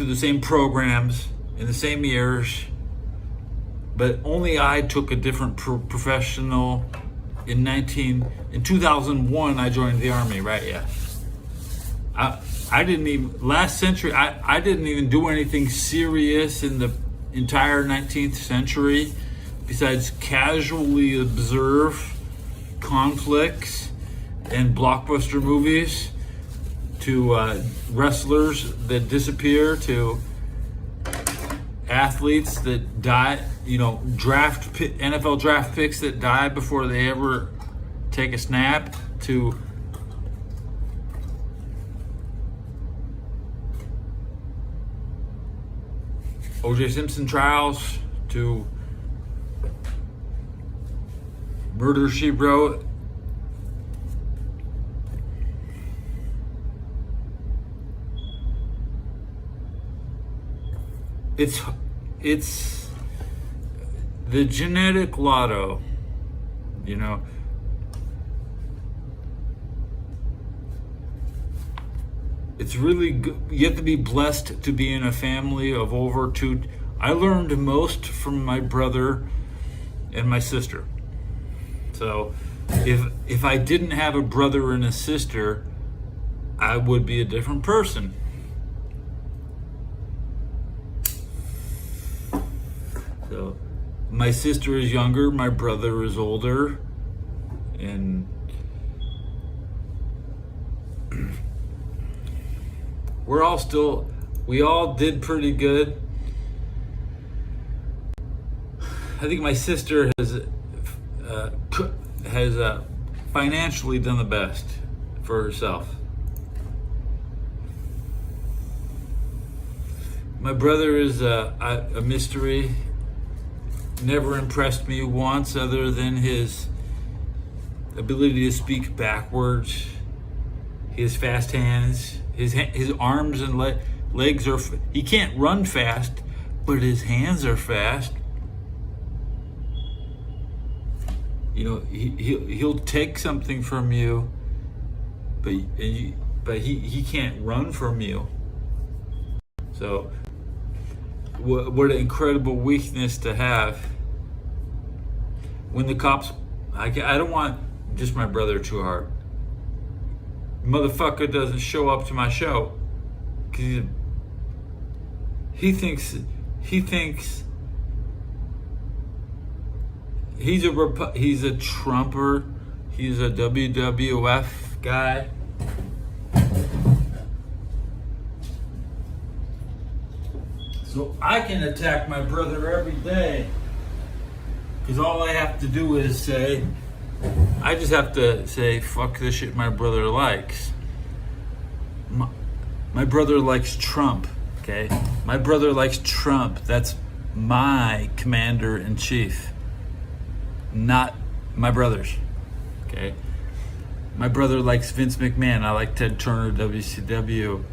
the same programs in the same years, but only I took a different professional. In 2001 I joined the Army, right? Yeah. I didn't even, last century, I didn't even do anything serious in the entire 19th century besides casually observe conflicts and blockbuster movies, to wrestlers that disappear, to athletes that die, NFL draft picks that die before they ever take a snap, to O.J. Simpson trials, to Murder, She Wrote. It's the genetic lotto, It's really good. You have to be blessed to be in a family of over two. I learned most from my brother and my sister. So if I didn't have a brother and a sister, I would be a different person. So my sister is younger, my brother is older, and we all did pretty good. I think my sister has financially done the best for herself. My brother is a mystery. Never impressed me once, other than his ability to speak backwards. He has fast hands. His arms and legs are. He can't run fast, but his hands are fast. He'll take something from you, but he can't run from you. So, what an incredible weakness to have. When the cops, I don't want just my brother too hard. Motherfucker doesn't show up to my show because he thinks he's a Trumper. He's a WWF guy. So I can attack my brother every day because all I have to do is say, I just have to say, fuck this shit my brother likes. My brother likes Trump, okay? My brother likes Trump. That's my commander-in-chief, not my brother's, okay? My brother likes Vince McMahon. I like Ted Turner, WCW.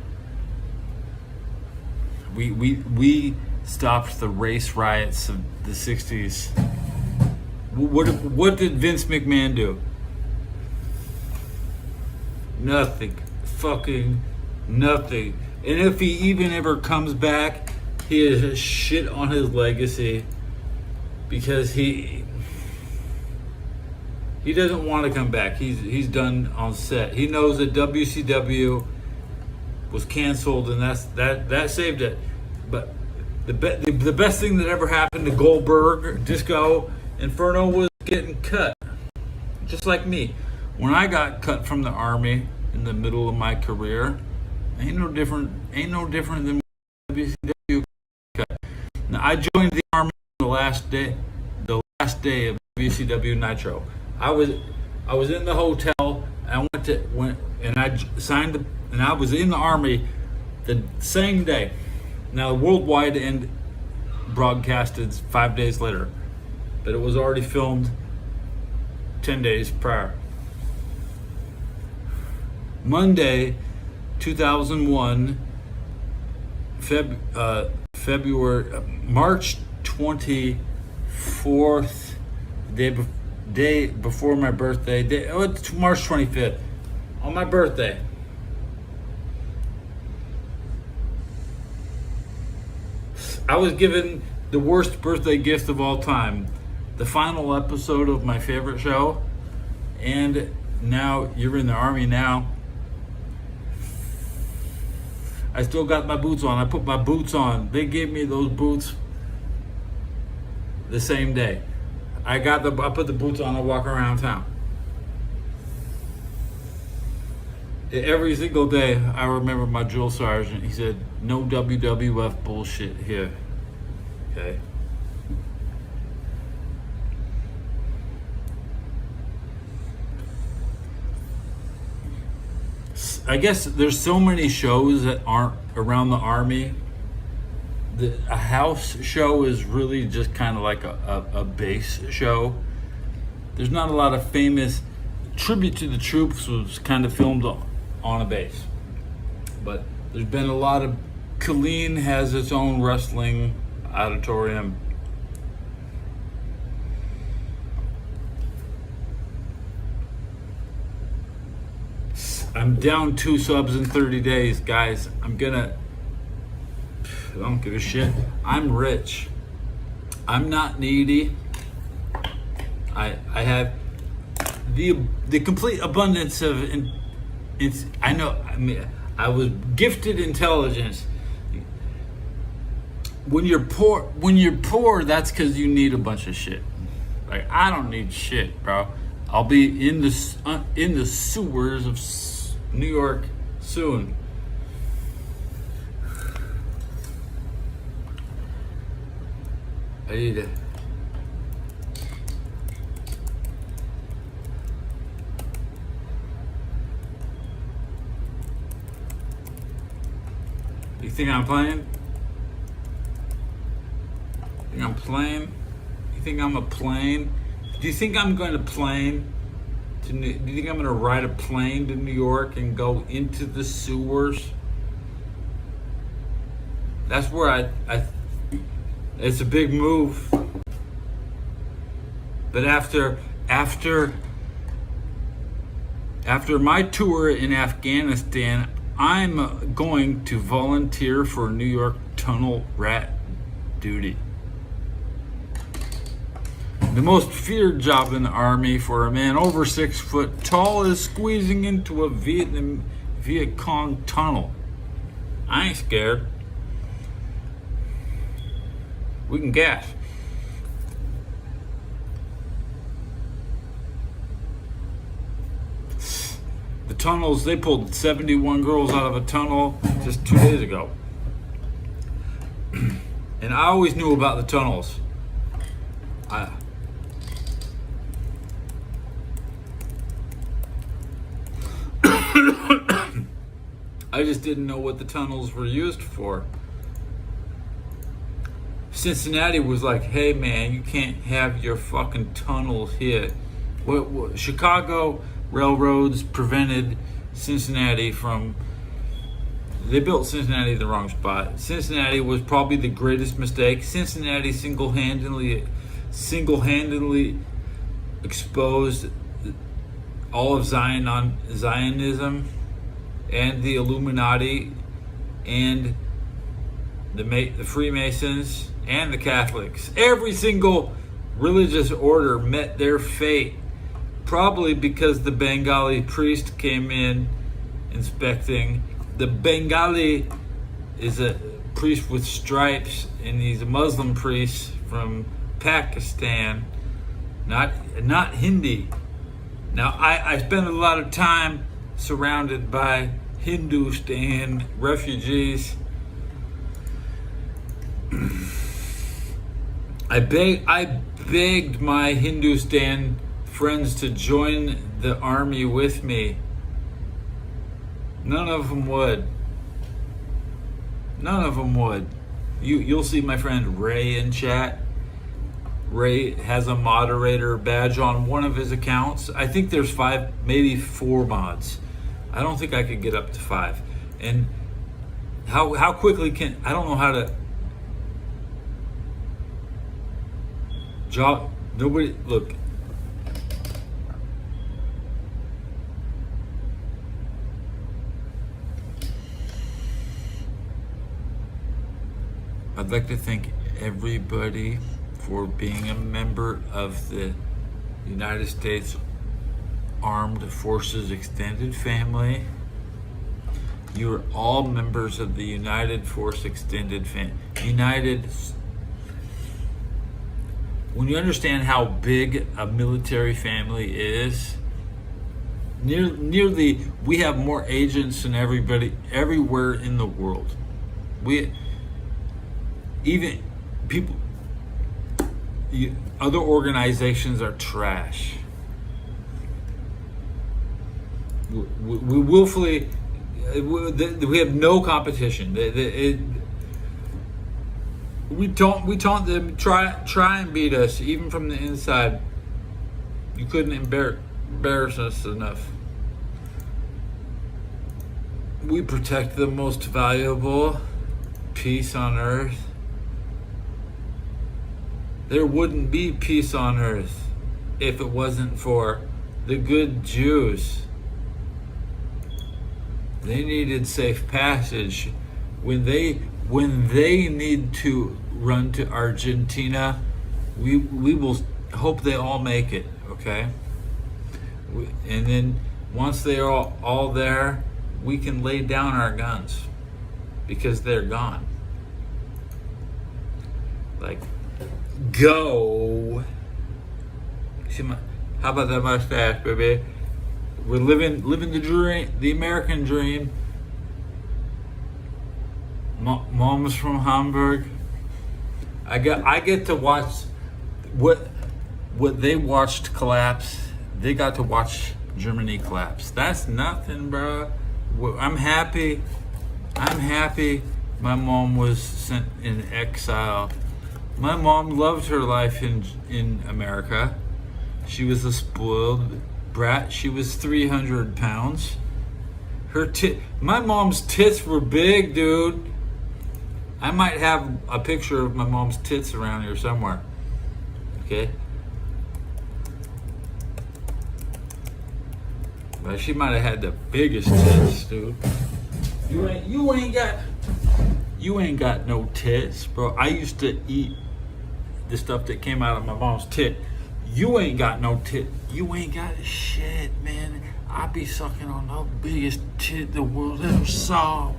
We stopped the race riots of the 60s. What did Vince McMahon do? Nothing. Fucking nothing. And if he even ever comes back, he is shit on his legacy because he doesn't want to come back. He's done on set. He knows that WCW was canceled, and that saved it. But the best thing that ever happened to Goldberg, Disco Inferno, was getting cut. Just like me. When I got cut from the Army in the middle of my career, ain't no different than WCW cut. Now, I joined the Army the last day of WCW Nitro. I was in the hotel. I was in the Army the same day. Now, worldwide end broadcasted 5 days later, but it was already filmed 10 days prior. Monday, 2001, March 24th, day before my birthday. It's March 25th, on my birthday. I was given the worst birthday gift of all time. The final episode of my favorite show. And now you're in the Army now. I still got my boots on. I put my boots on. They gave me those boots the same day. I put the boots on. I walk around town. Every single day, I remember my drill sergeant. He said, "No WWF bullshit here." Okay. I guess there's so many shows that aren't around the Army. A house show is really just kind of like a base show. There's not a lot of famous. Tribute to the Troops was kind of filmed on a base. But there's been a lot of. Killeen has its own wrestling auditorium. I'm down 2 subs in 30 days, guys. I don't give a shit. I'm rich. I'm not needy. I have the complete abundance of I know. I mean, I was gifted intelligence. When you're poor, that's because you need a bunch of shit. Like, I don't need shit, bro. I'll be in the sewers of New York soon. I need to. You think I'm playing? You think I'm a plane? Do you think I'm going to plane? Do you think I'm going to ride a plane to New York and go into the sewers? That's where it's a big move. But after my tour in Afghanistan, I'm going to volunteer for New York tunnel rat duty. The most feared job in the Army for a man over 6 foot tall is squeezing into a Viet Cong tunnel. I ain't scared. We can gas. The tunnels, they pulled 71 girls out of a tunnel just 2 days ago. And I always knew about the tunnels. I just didn't know what the tunnels were used for. Cincinnati was like, hey man, you can't have your fucking tunnels hit. Chicago railroads prevented Cincinnati from. They built Cincinnati in the wrong spot. Cincinnati was probably the greatest mistake. Cincinnati single-handedly exposed all of Zionism and the Illuminati and the Freemasons and the Catholics. Every single religious order met their fate, probably because the Bengali priest came in inspecting. The Bengali is a priest with stripes, and he's a Muslim priest from Pakistan, not Hindi. Now, I spend a lot of time surrounded by Hindustan refugees. I begged my Hindustan friends to join the army with me. None of them would. You'll see my friend Ray in chat. Ray has a moderator badge on one of his accounts. I think there's 5, maybe 4 mods. I don't think I could get up to 5. And how quickly I don't know how to nobody, look. I'd like to thank everybody for being a member of the United States Armed Forces Extended Family. You are all members of the United Force Extended Family. When you understand how big a military family is, we have more agents than everybody everywhere in the world. Even people, other organizations are trash. We willfully, we have no competition. We taunt them try and beat us even from the inside. You couldn't embarrass us enough. We protect the most valuable, peace on earth. There wouldn't be peace on earth if it wasn't for the good Jews. They needed safe passage. When they need to run to Argentina, we will hope they all make it, okay? And then once they are all there, we can lay down our guns because they're gone. Like, go. See how about that mustache, baby? We're living the dream, the American dream. Mom's from Hamburg. I get to watch what they watched collapse. They got to watch Germany collapse. That's nothing, bro. I'm happy. My mom was sent in exile. My mom loved her life in America. She was a spoiled brat. She was 300 pounds. My mom's tits were big, dude. I might have a picture of my mom's tits around here somewhere. Okay? But she might have had the biggest tits, dude. You ain't got no tits, bro. I used to eat the stuff that came out of my mom's tit. You ain't got no tit. You ain't got shit, man. I be sucking on the biggest tit the world ever saw.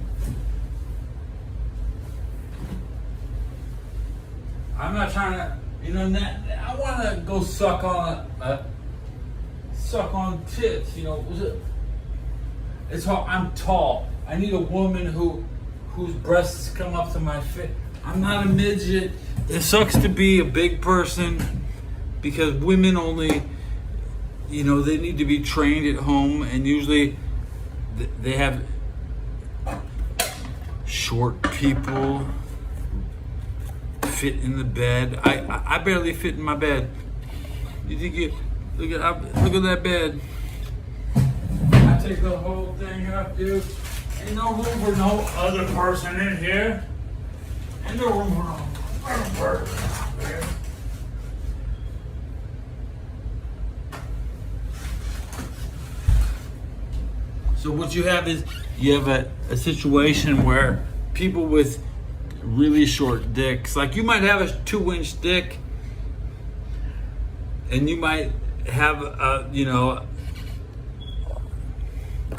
I'm not trying to, I want to go suck on tits, It's hard. I'm tall. I need a woman whose breasts come up to my face. I'm not a midget. It sucks to be a big person because women only, they need to be trained at home, and usually they have short people fit in the bed. I barely fit in my bed. You think look at that bed. I take the whole thing up, dude. Ain't no room for no other person in here. Ain't no room for no other person here. So what you have is a situation where people with really short dicks, like you might have a 2-inch dick, and you might have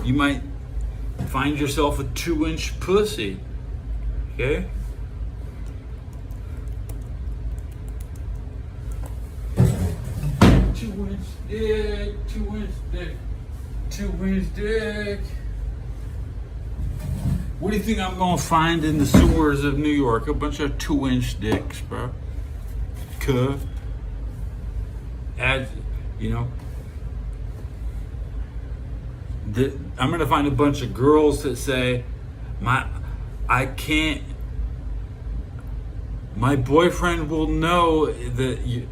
you might find yourself a 2-inch pussy, okay? Two-inch dick. What do you think I'm gonna find in the sewers of New York? A bunch of 2-inch dicks, bro. I'm gonna find a bunch of girls that say, my boyfriend will know that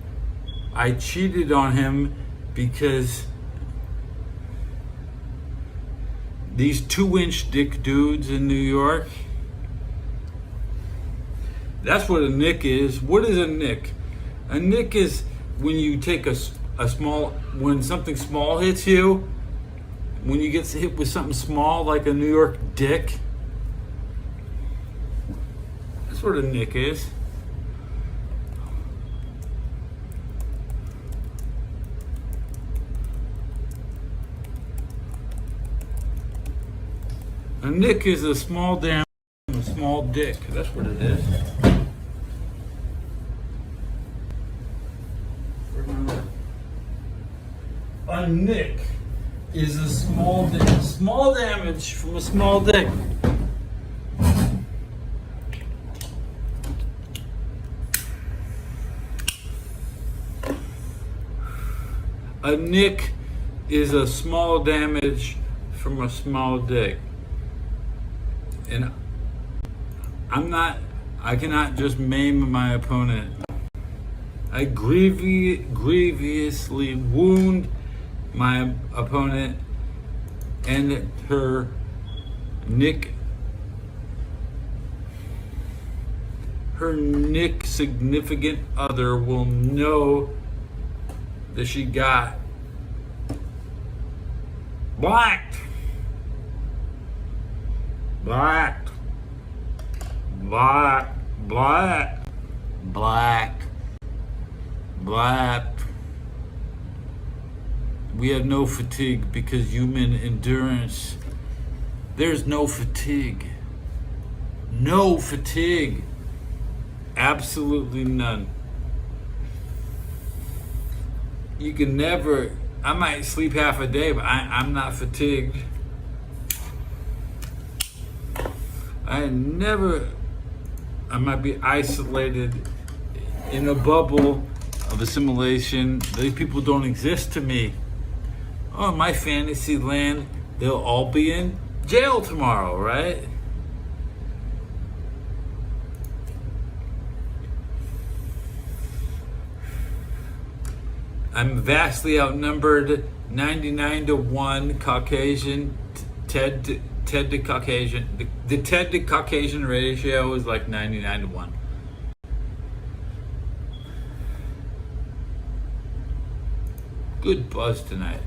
I cheated on him because these 2-inch dick dudes in New York. That's what a nick is. What is a nick? A nick is when you take when something small hits you, when you get hit with something small like a New York dick. That's what a nick is. A nick is a small dick. That's what it is. A nick is a small damage from a small dick. A nick is a small damage from a small dick. And I cannot just maim my opponent. I grievously wound my opponent, and her significant other will know that she got blacked. We have no fatigue because human endurance. There's no fatigue. No fatigue. Absolutely none. You can never, I might sleep half a day, but I'm not fatigued. I might be isolated in a bubble of assimilation. These people don't exist to me. Oh, in my fantasy land, they'll all be in jail tomorrow, right? I'm vastly outnumbered, 99-1 Caucasian, Ted to Caucasian. The Ted to Caucasian ratio is like 99-1. Good buzz tonight.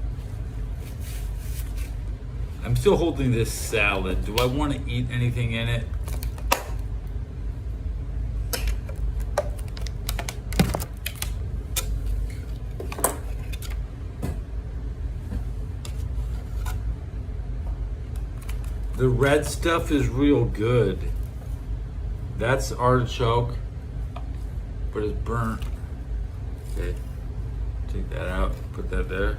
I'm still holding this salad. Do I want to eat anything in it? The red stuff is real good. That's artichoke, but it's burnt. Okay, take that out, put that there.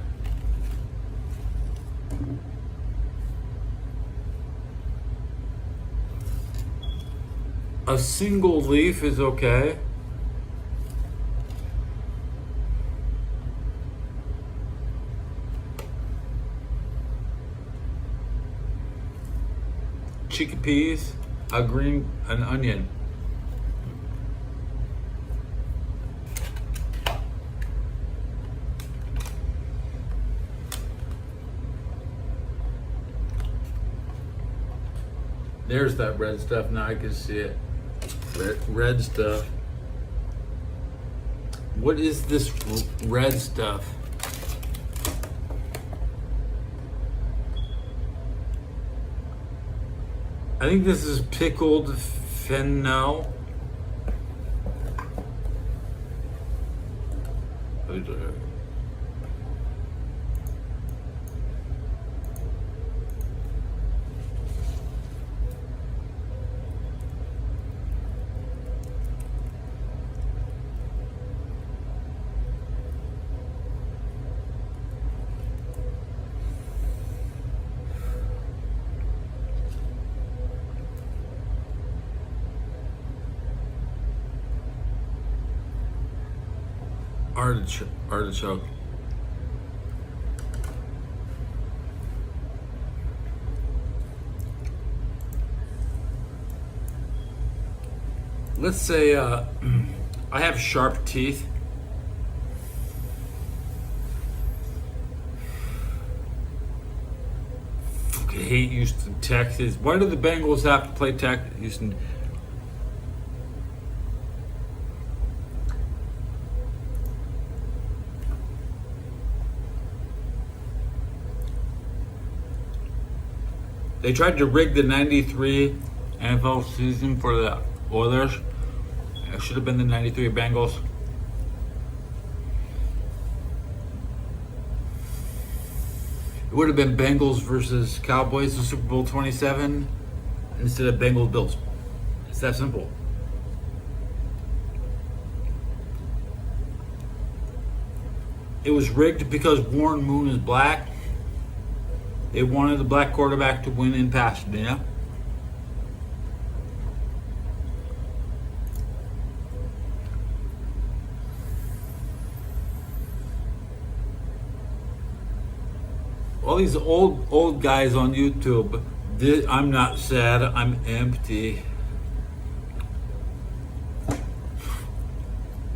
A single leaf is okay. Chickpeas, an onion. There's that red stuff. Now I can see it. Red stuff. What is this red stuff? I think this is pickled fennel. Artichoke. Let's say I have sharp teeth. I hate Houston, Texas. Why do the Bengals have to play Houston? They tried to rig the 93 NFL season for the Oilers. It should have been the 93 Bengals. It would have been Bengals versus Cowboys in Super Bowl 27 instead of Bengals Bills. It's that simple. It was rigged because Warren Moon is black. They wanted the black quarterback to win in Pasadena. all these old guys on YouTube. I'm not sad. I'm empty.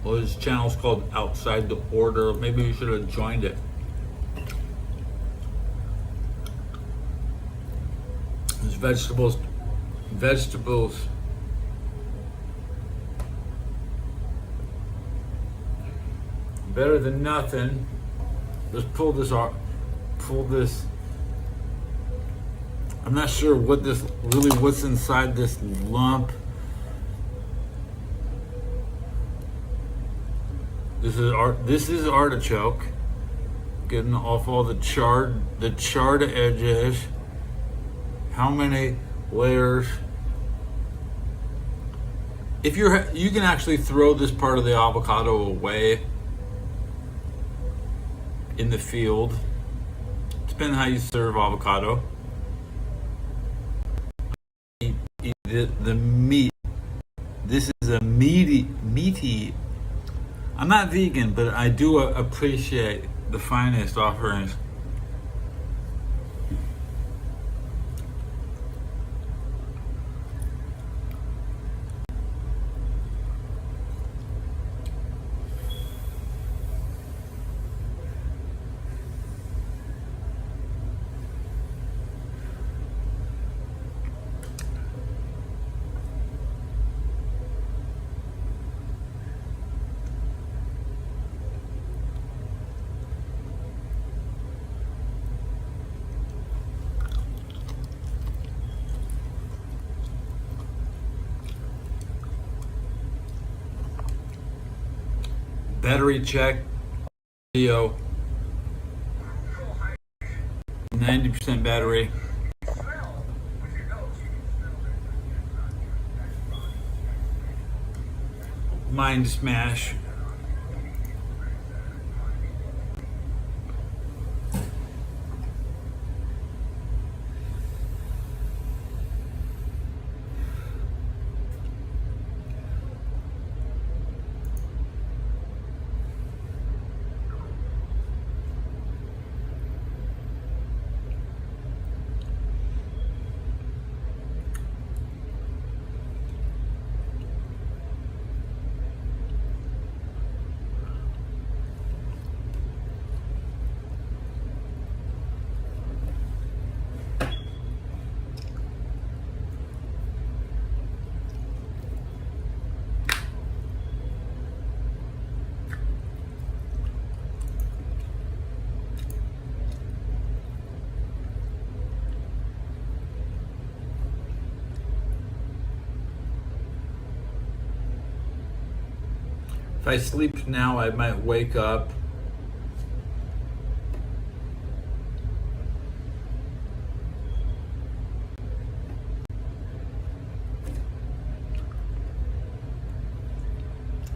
Well, his channel's called Outside the Order. Maybe you should have joined it. There's vegetables. Better than nothing. Let's pull this out. Pull this. I'm not sure what's inside this lump. This is artichoke. Getting off all the charred edges. How many layers? If you can actually throw this part of the avocado away in the field. Depending on how you serve avocado. Eat the meat. This is a meaty. I'm not vegan, but I do appreciate the finest offerings. Battery check. Video. 90% battery. Mind smash. If I sleep now, I might wake up.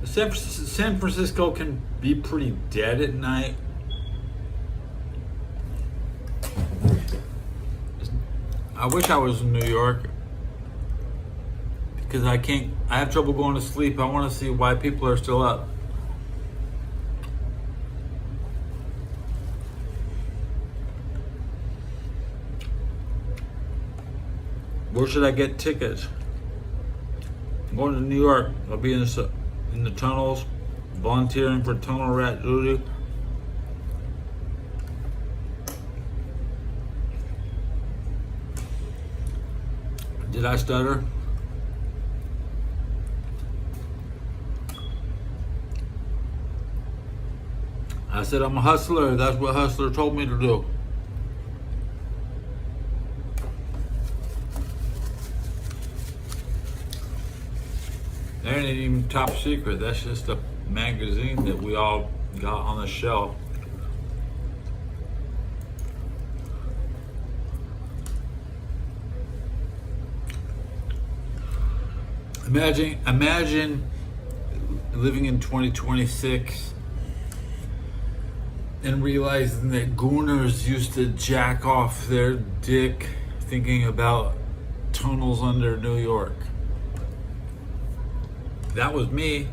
San Francisco can be pretty dead at night. I wish I was in New York because I have trouble going to sleep. I want to see why people are still up. Where should I get tickets? I'm going to New York. I'll be in the tunnels, volunteering for tunnel rat duty. Did I stutter? I said I'm a hustler. That's what Hustler told me to do. That ain't even top secret. That's just a magazine that we all got on the shelf. Imagine living in 2026 and realizing that gooners used to jack off their dick thinking about tunnels under New York. That was me.